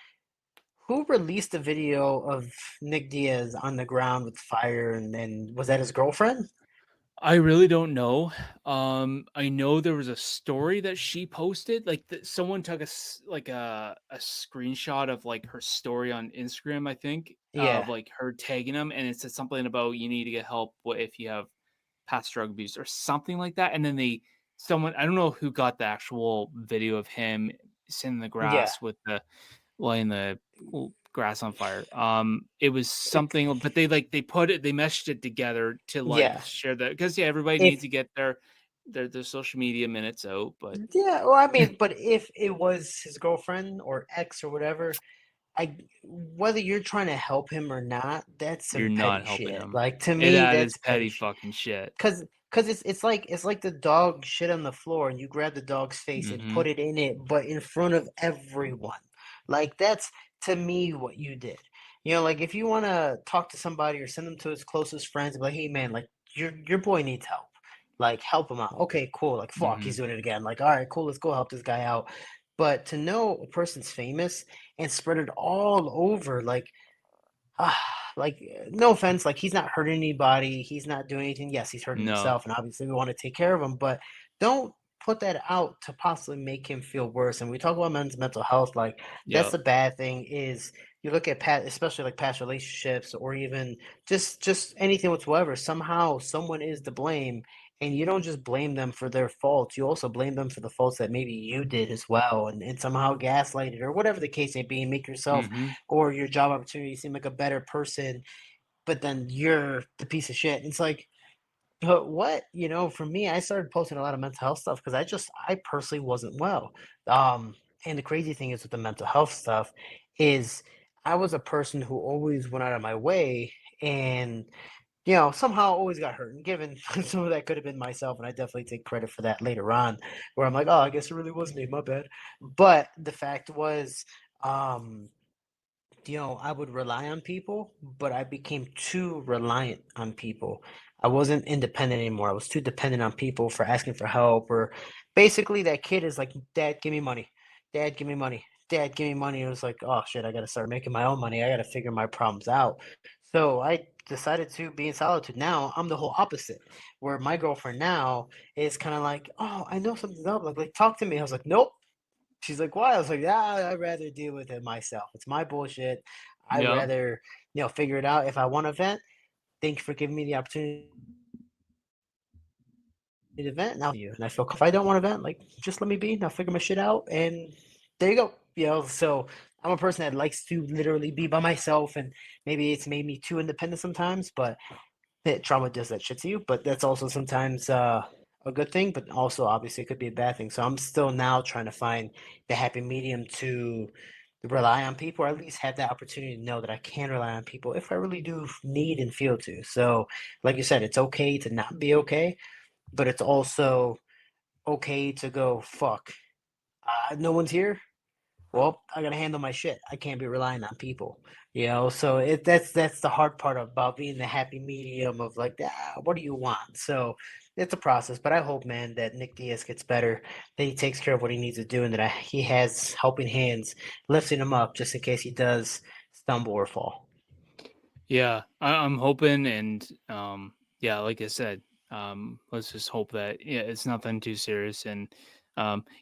Who released the video of Nick Diaz on the ground with fire, and was that his girlfriend? I really don't know. I know there was a story that she posted, like someone took like a screenshot of like her story on Instagram, I think, of Yeah, like her tagging him, and it said something about you need to get help if you have past drug abuse or something like that. And then someone, I don't know who got the actual video of him sitting in the yeah. grass with the lighting the grass on fire. It was Bec- something, but they meshed it together to like Yeah. share that because yeah, everybody needs If to get their social media minutes out, but Yeah, well, I mean, but if it was his girlfriend or ex or whatever, I whether you're trying to help him or not, that's you're some not petty helping shit. them. Like to And me, that is that's petty petty shit. fucking shit. Cause it's like the dog shit on the floor and you grab the dog's face and Hmm. put it in it, but in front of everyone. Like that's to me what you did. Like if you want to talk to somebody or send them to his closest friends, and be like, hey man, like your boy needs help. Like help him out. Okay, cool. Like fuck, he's Hmm. doing it again. Like all right, cool. Let's go help this guy out. But to know a person's famous and spread it all over, ah, no offense, like he's not hurting anybody. He's not doing anything. Yes, he's hurting No. himself, and obviously we want to take care of him, but don't put that out to possibly make him feel worse. And we talk about men's mental health, like that's Yep. the bad thing is you look at past, especially like past relationships or even just anything whatsoever. Somehow someone is to blame, and you don't just blame them for their faults. You also blame them for the faults that maybe you did as well, and somehow gaslight it or whatever the case may be, and make yourself Hmm. or your job opportunity seem like a better person, but then you're the piece of shit. It's like, but what? For me, I started posting a lot of mental health stuff because I personally wasn't well. Um, and the crazy thing is with the mental health stuff is I was a person who always went out of my way and somehow always got hurt. And given some of that could have been myself, and I definitely take credit for that later on, where I'm like, oh, I guess it really was me, my bad. But the fact was, um, I would rely on people, but I became too reliant on people. I wasn't independent anymore. I was too dependent on people for asking for help, or basically that kid is like, Dad, give me money. Dad, give me money. Dad, give me money. It was like, oh shit, I got to start making my own money. I got to figure my problems out. So I decided to be in solitude. Now I'm the whole opposite, where my girlfriend now is kind of like, oh, I know something's up. Like, talk to me. I was like, nope. She's like, "Why?" I was like, "Yeah, I'd rather deal with it myself. It's my bullshit. I'd Yep. rather, figure it out. If I want to vent, thank you for giving me the opportunity to vent. Now you." And I feel if I don't want to vent, like just let me be. And I'll figure my shit out. And there you go. So I'm a person that likes to literally be by myself, and maybe it's made me too independent sometimes. But that trauma does that shit to you, but that's also sometimes a good thing, but also obviously it could be a bad thing. So I'm still now trying to find the happy medium to rely on people, or at least have that opportunity to know that I can rely on people if I really do need and feel to. So, like you said, it's okay to not be okay, but it's also okay to go, fuck, no one's here. Well, I gotta handle my shit. I can't be relying on people, So that's the hard part about being the happy medium of like, what do you want? So it's a process, but I hope, man, that Nick Diaz gets better, that he takes care of what he needs to do, and that he has helping hands lifting him up just in case he does stumble or fall. Yeah, I'm hoping, and yeah, like I said, let's just hope that yeah, it's nothing too serious, and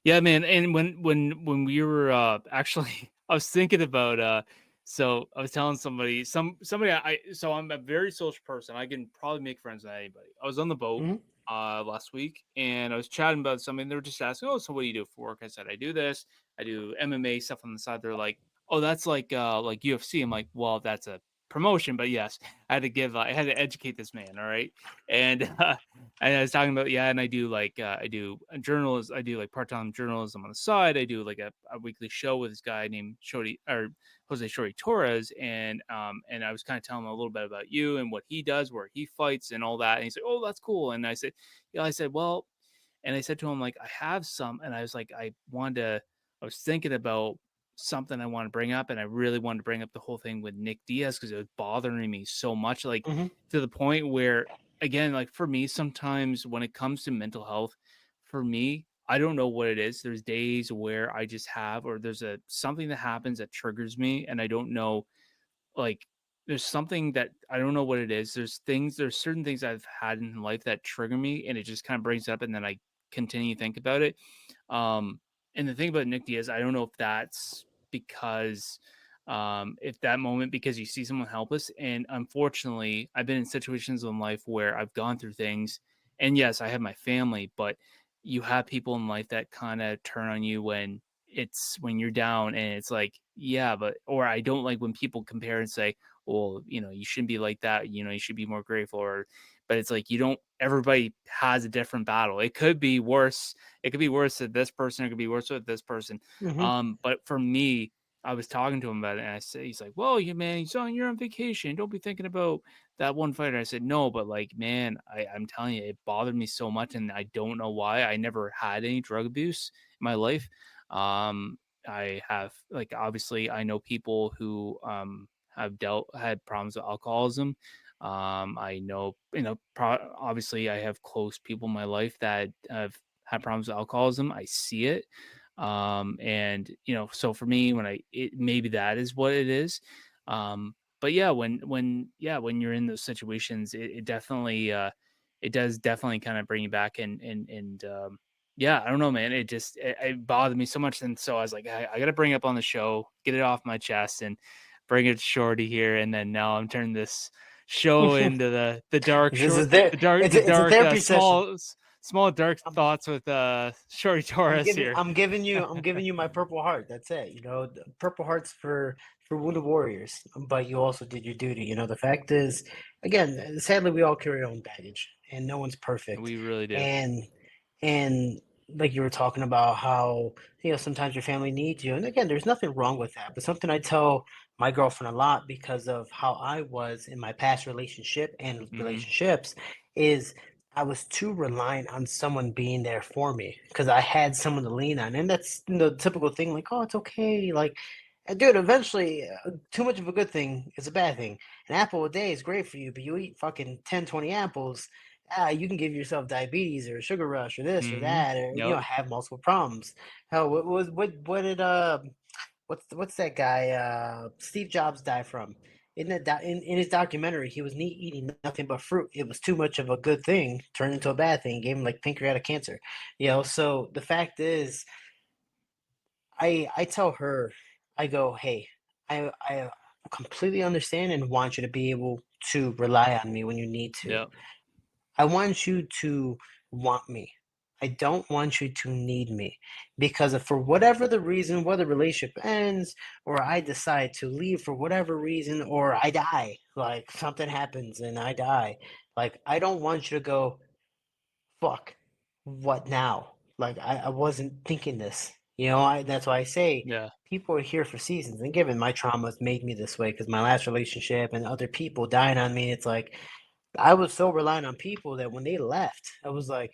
yeah, man. And when we were actually, I was thinking about so I was telling somebody so I'm a very social person. I can probably make friends with anybody. I was on the boat Hmm. last week, and I was chatting about something. They were just asking, "Oh, so what do you do for work?" I said, "I do this. I do MMA stuff on the side." They're like, "Oh, that's like UFC." I'm like, "Well, that's a promotion, but yes, I had to educate this man. All right. And, and I was talking about, yeah, and I do like, I do journalism. I do like part-time journalism on the side. I do like a weekly show with this guy named Shorty or Shorty Torres. And I was kind of telling him a little bit about you and what he does, where he fights and all that. And he's like, oh, that's cool. And I said, yeah, I said, well, and I said to him, like, I have some, and I was like, I was thinking about something I want to bring up, and I really wanted to bring up the whole thing with Nick Diaz because it was bothering me so much, like Hmm. to the point where, again, like for me, sometimes when it comes to mental health, for me, I don't know what it is. There's days where I just have, or there's a something that happens that triggers me, and I don't know, like, there's something that I don't know what it is. There's certain things I've had in life that trigger me, and it just kind of brings it up, and then I continue to think about it. Um, and the thing about Nick Diaz, I don't know if that's because, if that moment because you see someone helpless, and unfortunately, I've been in situations in life where I've gone through things, and yes, I have my family, but you have people in life that kind of turn on you when you're down, and it's like, yeah, but or I don't like when people compare and say, well, you shouldn't be like that, you should be more grateful, or but it's like you don't everybody has a different battle. It could be worse. It could be worse with this person, it could be worse with this person. Hmm. But for me, I was talking to him about it, and I said, he's like, well, you man, you're on vacation. Don't be thinking about that one fighter. I said, no, but like, man, I'm telling you, it bothered me so much, and I don't know why. I never had any drug abuse in my life. I have like obviously I know people who have had problems with alcoholism. I know obviously I have close people in my life that have had problems with alcoholism. I see it. And so for me, maybe that is what it is. But yeah, when you're in those situations, it definitely it does definitely kind of bring you back, and yeah, I don't know, man. It bothered me so much, and so I was like, I got to bring it up on the show, get it off my chest, and bring it to Shorty here. And then now I'm turning this show into the dark This short, is there. the It's a dark therapy session. small dark I'm, thoughts with Shorty Torres here. I'm giving you my Purple Heart. That's it. The Purple Heart's for wounded warriors, but you also did your duty. The fact is, again, sadly, we all carry our own baggage, and no one's perfect. We really do. And and like you were talking about how sometimes your family needs you, and again, there's nothing wrong with that. But something I tell my girlfriend a lot because of how I was in my past relationship and Hmm. relationships is I was too reliant on someone being there for me because I had someone to lean on. And that's the typical thing, like, oh, it's okay. Like, dude, eventually, too much of a good thing is a bad thing. An apple a day is great for you, but you eat fucking 10, 20 apples, you can give yourself diabetes or a sugar rush or this or Hmm. that, or, Yep. have multiple problems. Hell, what did, what's that guy, Steve Jobs die from? In his documentary, he was eating nothing but fruit. It was too much of a good thing, turned into a bad thing, gave him like pancreatic cancer. So the fact is, I tell her, I go, hey, I completely understand and want you to be able to rely on me when you need to. Yep. I want you to want me. I don't want you to need me because if for whatever the reason, whether the relationship ends or I decide to leave for whatever reason or I die, like something happens and I die, like I don't want you to go, fuck, what now? Like I wasn't thinking this. That's why I say Yeah. people are here for seasons. And given my traumas made me this way because my last relationship and other people dying on me, it's like I was so reliant on people that when they left, I was like,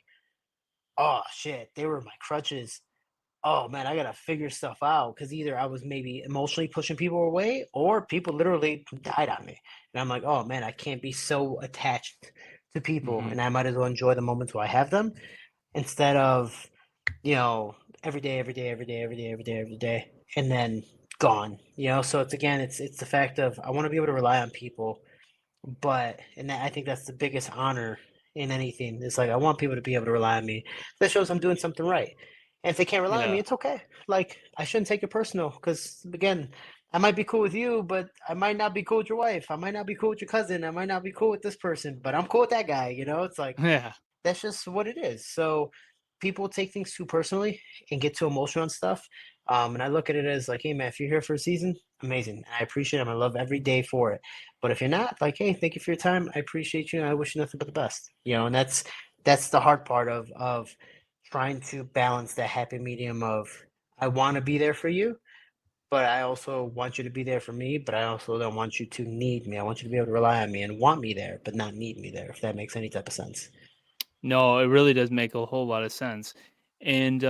oh shit, they were my crutches. Oh man, I gotta figure stuff out because either I was maybe emotionally pushing people away or people literally died on me. And I'm like, oh man, I can't be so attached to people Hmm. and I might as well enjoy the moments where I have them instead of, you know, every day, every day, every day, every day, every day, every day, and then gone. So it's again, it's the fact of I want to be able to rely on people I think that's the biggest honor in anything. It's like I want people to be able to rely on me. That shows I'm doing something right. And if they can't rely on me, Yeah. it's okay. Like I shouldn't take it personal because again, I might be cool with you, but I might not be cool with your wife. I might not be cool with your cousin. I might not be cool with this person, but I'm cool with that guy. It's like Yeah. that's just what it is. So people take things too personally and get too emotional and stuff. And I look at it as like, hey man, if you're here for a season, amazing. I appreciate it. I love every day for it. But if you're not, like, hey, thank you for your time. I appreciate you, and I wish you nothing but the best. And that's the hard part of trying to balance that happy medium of I want to be there for you, but I also want you to be there for me, but I also don't want you to need me. I want you to be able to rely on me and want me there, but not need me there, if that makes any type of sense. No, it really does make a whole lot of sense. And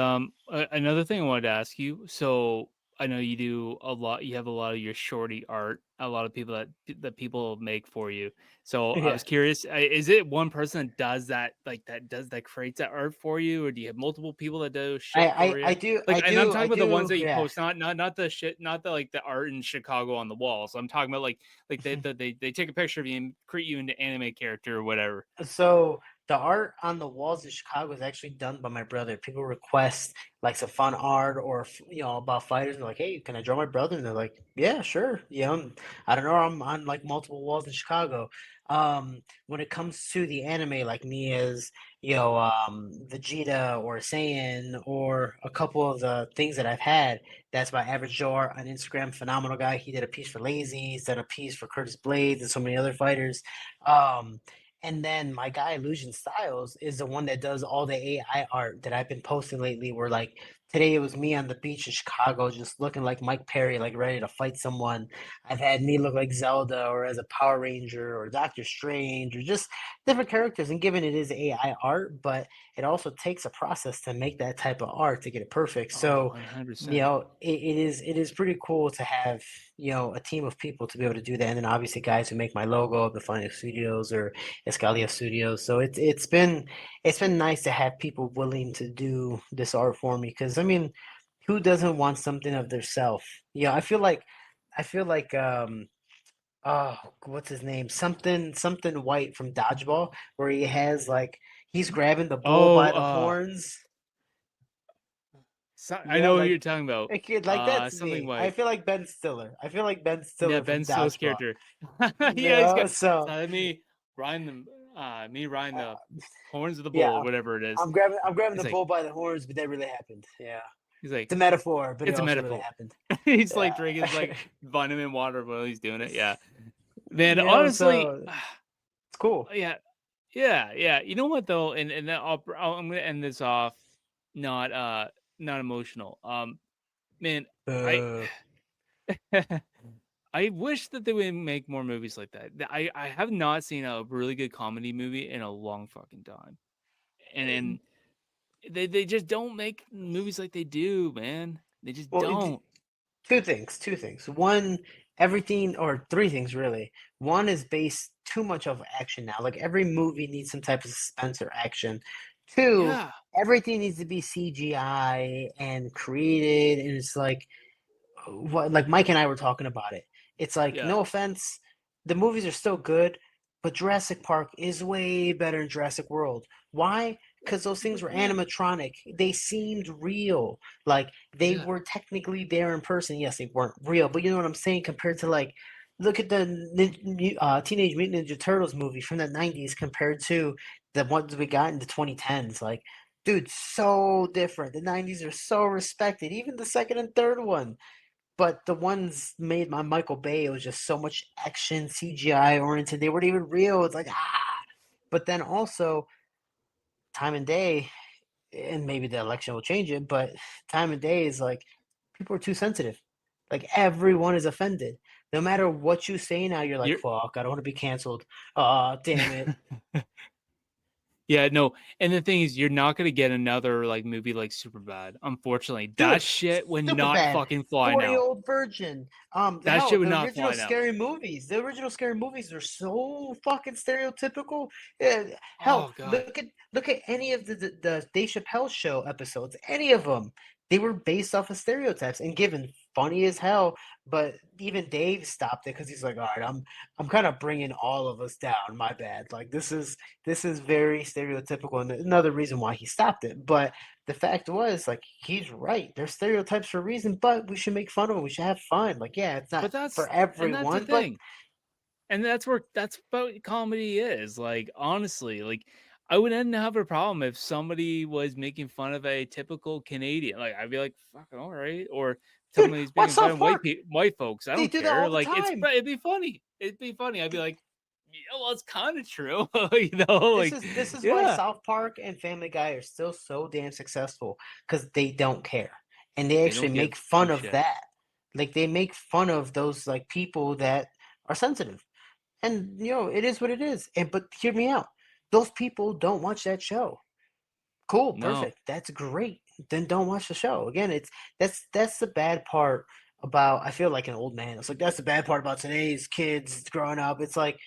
another thing I wanted to ask you. So I know you do a lot. You have a lot of your shorty art. A lot of people that people make for you. So I Yeah. was curious: is it one person that does that, like that creates that art for you, or do you have multiple people that do I, shit I, for I you? do, Like, I and I'm do, talking I about the ones do, that you yeah. post, not the shit, not the art in Chicago on the walls. I'm talking about like they take a picture of you and create you into anime character or whatever. So the art on the walls of Chicago is actually done by my brother. People request like some fun art or about fighters. And they're like, hey, can I draw my brother? And they're like, yeah, sure. I don't know. I'm on like multiple walls in Chicago. When it comes to the anime, like me as Vegeta or Saiyan or a couple of the things that I've had, that's by Average Joe Art on Instagram. Phenomenal guy. He did a piece for Lazy. He's done a piece for Curtis Blades and so many other fighters. Um, and then my guy Illusion Styles is the one that does all the AI art that I've been posting lately. Where like today it was me on the beach in Chicago, just looking like Mike Perry, like ready to fight someone. I've had me look like Zelda or as a Power Ranger or Doctor Strange or just different characters. And given it is AI art, but it also takes a process to make that type of art to get it perfect. Oh, So 100%. it is pretty cool to have a team of people to be able to do that. And then obviously guys who make my logo, the Funny Studios or Escalia Studios. So it's been nice to have people willing to do this art for me because I mean, who doesn't want something of their self? I feel like oh, what's his name? Something white from Dodgeball, where he has like he's grabbing the bull Oh, by the horns. I Yeah, know who you're talking about. a kid like that's Something me. I white. feel like Ben Stiller. I feel like Ben Yeah, Stiller from Ben Stiller's Dodgeball. character. Yeah, he's No, got so so me riding the uh, horns of the yeah, bull, whatever it is. I'm grabbing He's the like, bull by the horns, but that really happened. Yeah, he's like, it's a metaphor, but it it's a also really metaphor. happened. He's like drinking his Yeah, like vitamin water while he's doing it. Yeah, man. Honestly, so it's cool. yeah, yeah. You know what though, and then I'm gonna end this off not not emotional. Man, I Uh, I wish that they would make more movies like that. I have not seen a really good comedy movie in a long fucking time. And they just don't make movies like they do, man. They just well, don't. two things. One, everything, or three things really. One is based too much of action now. Like every movie needs some type of suspense or action. Two, Yeah. everything needs to be CGI and created, and it's like Mike and I were talking about it. It's like, Yeah. no offense, the movies are still good, but Jurassic Park is way better than Jurassic World. Why? Because those things were 100%. animatronic. They seemed real. Like they Yeah. were technically there in person. Yes, they weren't real, but you know what I'm saying? Compared to like, look at the Teenage Mutant Ninja Turtles movie from the 90s compared to the ones we got in the 2010s. Like, dude, so different. The 90s are so respected. Even the second and third one. But the ones made by Michael Bay, it was just so much action, CGI oriented. They weren't even real. It's like But then also time and day, and maybe the election will change it. But time and day is like people are too sensitive. Like everyone is offended. No matter what you say now, you're like, You're fuck, I don't want to be canceled. Oh, damn it. Yeah, no, and the thing is, you're not gonna get another like movie like Superbad. Unfortunately, that Dude, shit would super not bad. fucking fly now. 40-year-old virgin. That Hell, shit would the not original fly now. scary movies. The original scary movies are so fucking stereotypical. Yeah, hell, Oh god. look at any of the Dave Chappelle show episodes. Any of them, they were based off of stereotypes and given funny as hell. But even Dave stopped it because he's like, all right, I'm kind of bringing all of us down. My bad. Like this is very stereotypical, and another reason why he stopped it. But the fact was, like, he's right. There's stereotypes for a reason, but we should make fun of them. We should have fun. Like, yeah, it's not But for that's the everyone, but thing. And that's what comedy is. Like honestly, like I wouldn't have a problem if somebody was making fun of a typical Canadian. Like, I'd be like, "Fucking all right," or Dude, somebody's watch making fun South of Park. white folks. I They don't do that care. all the Like, time. it'd be funny. It'd be funny. I'd be Th- like, "Yeah, well, it's kind of true," you know. This Like, is this is why yeah, South Park and Family Guy are still so damn successful because they don't care, and they they actually don't give make two fun of shits. that. Like they make fun of those like people that are sensitive, and it is what it is. And but hear me out. Those people don't watch that show. Cool, No, perfect. That's great. Then don't watch the show. Again, that's the bad part about I feel like an old man. It's like that's the bad part about today's kids growing up. It's like,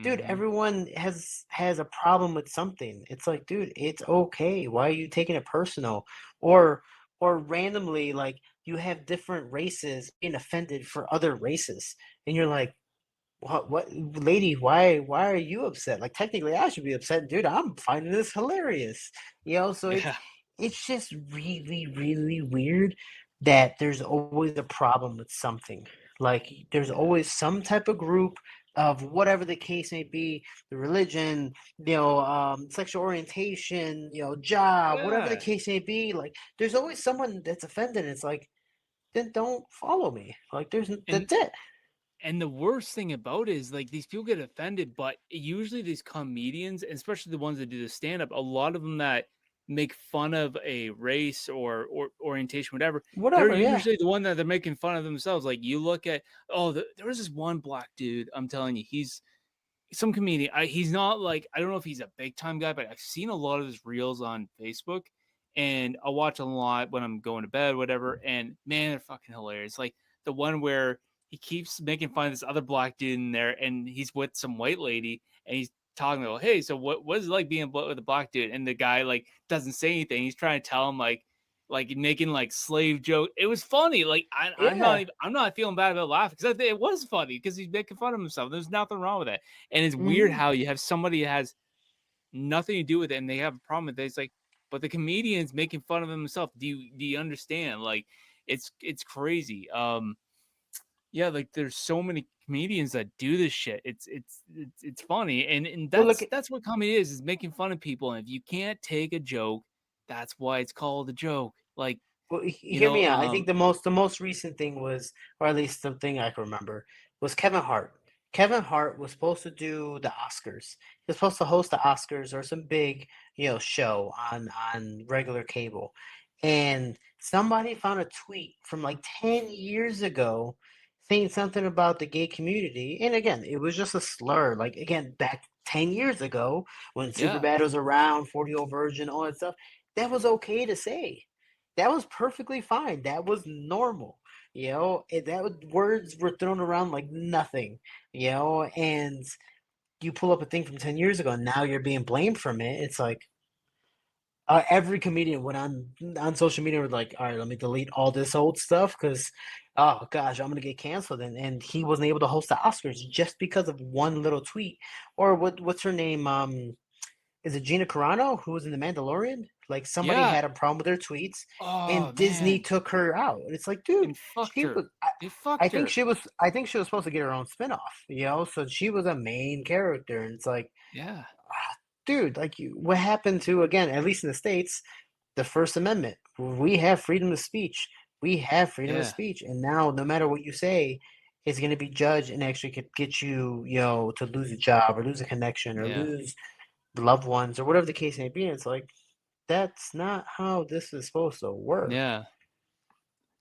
dude, hmm everyone has a problem with something. It's like, dude, it's okay. Why are you taking it personal? Or or randomly like you have different races being offended for other races. And you're like, what, lady? Why are you upset? Like technically, I should be upset, dude. I'm finding this hilarious, So yeah, it's just really, really weird that there's always a problem with something. Like there's yeah, always some type of group of whatever the case may be, the religion, sexual orientation, job, whatever the yeah. case may be. Like there's always someone that's offended. It's like then don't follow me. Like And that's it. the worst thing about it is like these people get offended, but usually these comedians, especially the ones that do the stand up, a lot of them that make fun of a race or orientation, whatever, they're Whatever, yeah. usually the one that they're making fun of themselves. Like you look at, oh, there was this one black dude. I'm telling you, he's some comedian. He's not like I don't know if he's a big time guy, but I've seen a lot of his reels on Facebook, and I watch a lot when I'm going to bed, whatever. And man, they're fucking hilarious. Like the one where he keeps making fun of this other black dude in there, and he's with some white lady, and he's talking about, hey, so what is it like being with a black dude? And the guy like doesn't say anything. He's trying to tell him like making like slave joke. It was funny. Like Yeah. I'm not feeling bad about laughing because it was funny because he's making fun of himself. There's nothing wrong with that. And it's weird Mhm. how you have somebody that has nothing to do with it and they have a problem with it. It's like, but the comedian's making fun of himself. Do you understand? Like it's crazy. Yeah, like there's so many comedians that do this shit. It's funny. And Well, look, that's what comedy is making fun of people. And if you can't take a joke, that's why it's called a joke. Like, well, you hear know, me out. I think the most recent thing was, or at least the thing I can remember, was Kevin Hart. Kevin Hart was supposed to do the Oscars. He was supposed to host the Oscars or some big, show on regular cable. And somebody found a tweet from like 10 years ago saying something about the gay community. And again, it was just a slur. Like again, back 10 years ago when yeah, Superbad was around, 40-Year-Old Virgin, all that stuff, that was okay to say. That was perfectly fine. That was normal. Words were thrown around like nothing, and you pull up a thing from 10 years ago and now you're being blamed from it. It's like every comedian went on social media was like, all right, let me delete all this old stuff because, oh gosh, I'm gonna get canceled. And he wasn't able to host the Oscars just because of one little tweet. Or what's her name? Is it Gina Carano who was in The Mandalorian? Like somebody yeah. had a problem with her tweets, Oh and Disney man, took her out. And it's like, dude, and fucked she her. was. They I fucked think her. she was. I think she was supposed to get her own spinoff. So she was a main character, and it's like, Yeah, dude, like what happened to again? At least in the states, the First Amendment. We have freedom of speech. We have freedom of yeah, speech, and now no matter what you say, it's going to be judged and actually could get you, to lose a job or lose a connection or yeah, lose loved ones or whatever the case may be. It's like that's not how this is supposed to work. yeah.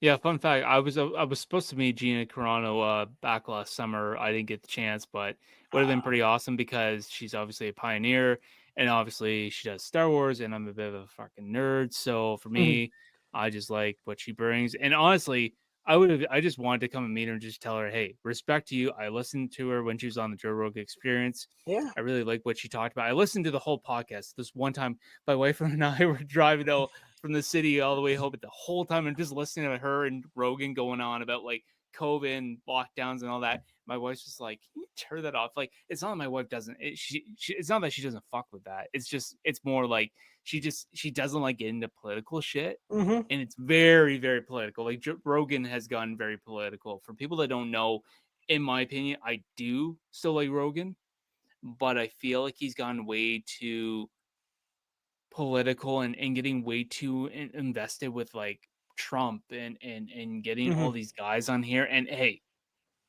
Yeah, fun fact, I was supposed to meet Gina Carano, back last summer. I didn't get the chance, but would have been Uh, pretty awesome because she's obviously a pioneer, and obviously she does Star Wars, and I'm a bit of a fucking nerd. So for mhm. me, I just like what she brings. And honestly, I just wanted to come and meet her and just tell her, hey, respect to you. I listened to her when she was on the Joe Rogan Experience. Yeah. I really like what she talked about. I listened to the whole podcast. This one time, my wife and I were driving out from the city all the way home, but the whole time I'm just listening to her and Rogan going on about like COVID and lockdowns and all that. My wife's just like, "Can you turn that off?" Like, it's not my wife doesn't. It's not that she doesn't fuck with that. It's just it's more like she doesn't like getting into political shit, Hmm. and it's very very political. Like Rogan has gotten very political. For people that don't know, in my opinion, I do still like Rogan, but I feel like he's gone way too. political and getting way too invested with like Trump and getting all Hmm. these guys on here. And hey,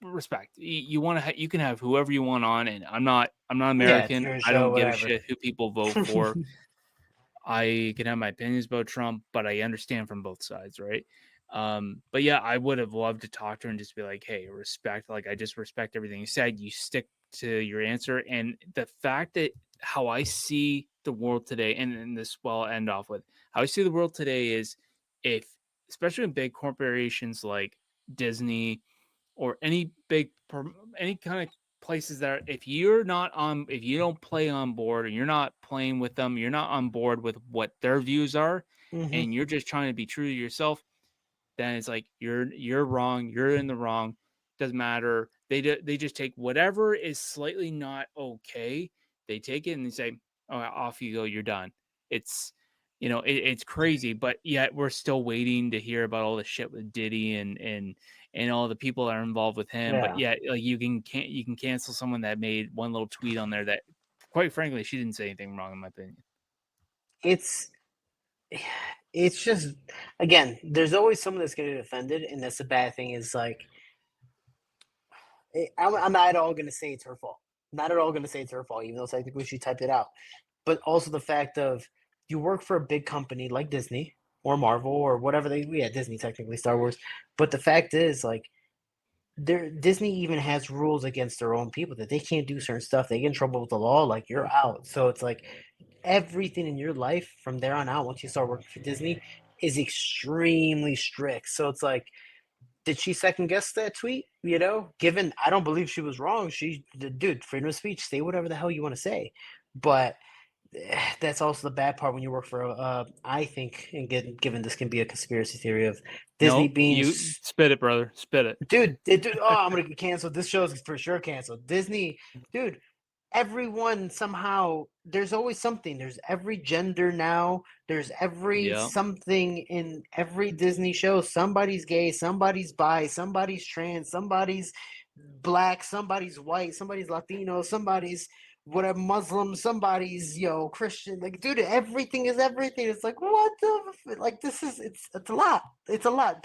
respect. You want to you can have whoever you want on, and I'm not Yeah, it's American. your I show, don't give a whatever. shit who people vote for. I can have my opinions about Trump, but I understand from both sides, right? But yeah, I would have loved to talk to her and just be like, hey, respect. Like, I just respect everything you said. You stick to your answer. And the fact that how I see the world today, and this will end off with how I see the world today is if, especially in big corporations like Disney or any any kind of places that if you're not on if you don't play on board and you're not playing with them, you're not on board with what their views are, Hmm. and you're just trying to be true to yourself, then it's like you're wrong, you're in the wrong. Doesn't matter. They just take whatever is slightly not okay. They take it and they say, "Oh, off you go. You're done." It's it's crazy, but yet we're still waiting to hear about all the shit with Diddy and all the people that are involved with him. But Yeah, yet, like you can cancel someone that made one little tweet on there that, quite frankly, she didn't say anything wrong in my opinion. it's it's just again, there's always someone that's going to get offended, and that's the bad thing. Is like I'm not at all going to say it's her fault. Not at all going to say it's her fault, even though technically she typed it out. But also the fact of you work for a big company like Disney or Marvel or whatever Disney technically Star Wars. But the fact is, like, Disney even has rules against their own people that they can't do certain stuff. They get in trouble with the law, like you're out. So it's like everything in your life from there on out, once you start working for Disney, is extremely strict. So it's like, did she second guess that tweet? Given I don't believe she was wrong. Dude, freedom of speech, say whatever the hell you want to say. But that's also the bad part when you work for I think, and given this can be a conspiracy theory of Disney No, being you spit it, brother. Spit it. dude, oh, I'm gonna get canceled. This show's for sure canceled. Disney, dude, everyone somehow there's always something. There's every gender now. There's every Yeah. something in every Disney show. Somebody's gay, somebody's bi, somebody's trans, somebody's black, somebody's white, somebody's Latino, somebody's whatever Muslim, somebody's Christian. Like, dude, everything is everything. It's like what the like this is it's a lot. It's a lot.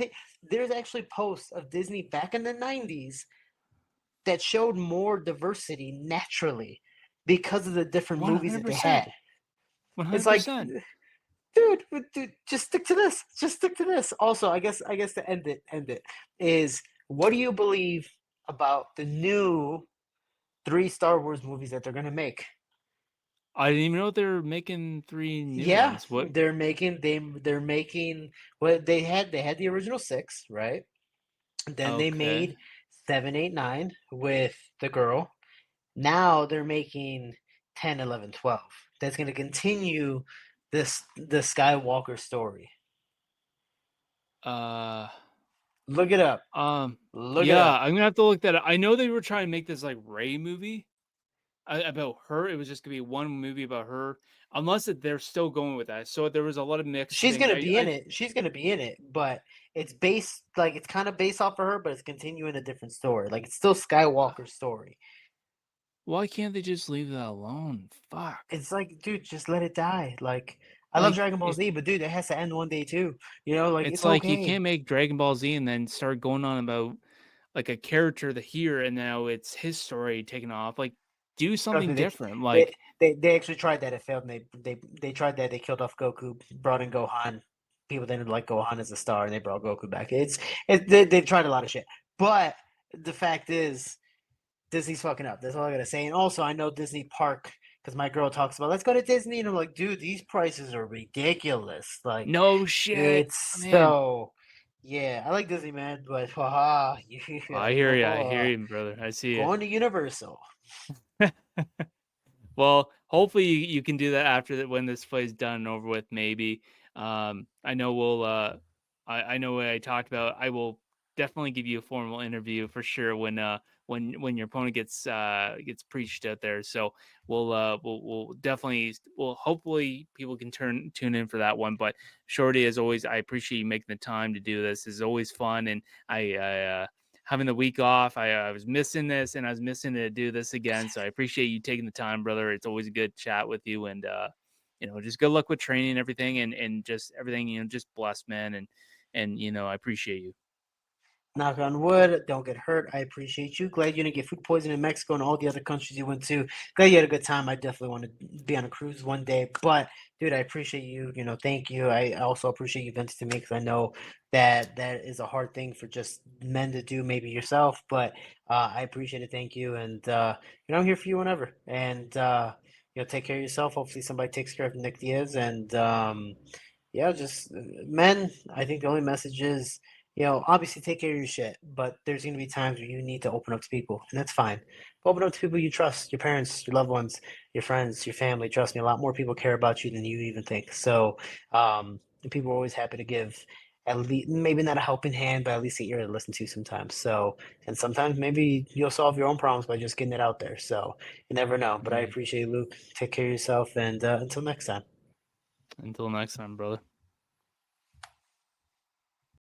There's actually posts of Disney back in the 90s that showed more diversity naturally because of the different movies that they 100%. had. It's like, 100%. dude, just stick to this. Just stick to this. Also, I guess to end it is what do you believe about the new three Star Wars movies that they're gonna make? I didn't even know they were making 3 new Yeah, ones. What? they're making what they had the original six, right? Then they Okay. made 7, 8, 9 with the girl. Now they're making 10, 11, 12. That's going to continue the Skywalker story. Uh, Look it up. um, Look it yeah, up. I'm gonna have to look that up. I know they were trying to make this like Ray movie about her. It was just gonna be one movie about her, unless they're still going with that. So there was a lot of mixed She's things. going to be in it. She's going to be in it, but it's kind of based off of her, but it's continuing a different story. Like it's still Skywalker's story. Why can't they just leave that alone? Fuck. It's like, dude, just let it die. Like I love Like Dragon Ball if Z, but dude, it has to end one day too. Like it's it's like you okay. can't make Dragon Ball Z and then start going on about like a character the here and now it's his story taking off. Like do Trust me, something they different. they Like they actually tried that. It failed. And they tried that. They killed off Goku, brought in Gohan. People didn't like Gohan as a star, and they brought Goku back. They've tried a lot of shit, but the fact is, Disney's fucking up. That's all I gotta say. And also, I know Disney Park because my girl talks about let's go to Disney, and I'm like, dude, these prices are ridiculous. Like, no shit, it's man. so. Yeah, I like Disney, man, but haha, I hear you. I hear you, brother. I see you. going to Universal. Well, hopefully you can do that after that when this play's done and over with. Maybe. I know we'll. I know what I talked about. I will definitely give you a formal interview for sure when your opponent gets preached out there. So we'll definitely we'll hopefully people can tune in for that one. But Shorty, as always, I appreciate you making the time to do this. It's always fun, and I having the week off. I was missing this and I was missing to do this again. So I appreciate you taking the time, brother. It's always a good chat with you. And just good luck with training and everything, and just everything, just bless, man, and I appreciate you. Knock on wood, don't get hurt. I appreciate you. Glad you didn't get food poisoning in Mexico and all the other countries you went to. Glad you had a good time. I definitely want to be on a cruise one day. But dude, I appreciate you. Thank you. I also appreciate you venting to me because I know that that is a hard thing for just men to do, maybe yourself. But I appreciate it. Thank you. And I'm here for you whenever. And take care of yourself. Hopefully somebody takes care of Nick Diaz. And yeah, just men. I think the only message is, obviously take care of your shit, but there's going to be times where you need to open up to people, and that's fine. Open up to people you trust, your parents, your loved ones, your friends, your family. Trust me, a lot more people care about you than you even think. So, and people are always happy to give at least, maybe not a helping hand, but at least an ear to listen to sometimes. So, and sometimes maybe you'll solve your own problems by just getting it out there. So, you never know. But I Mm. appreciate you, Luke. Take care of yourself, and until next time. Until next time, brother.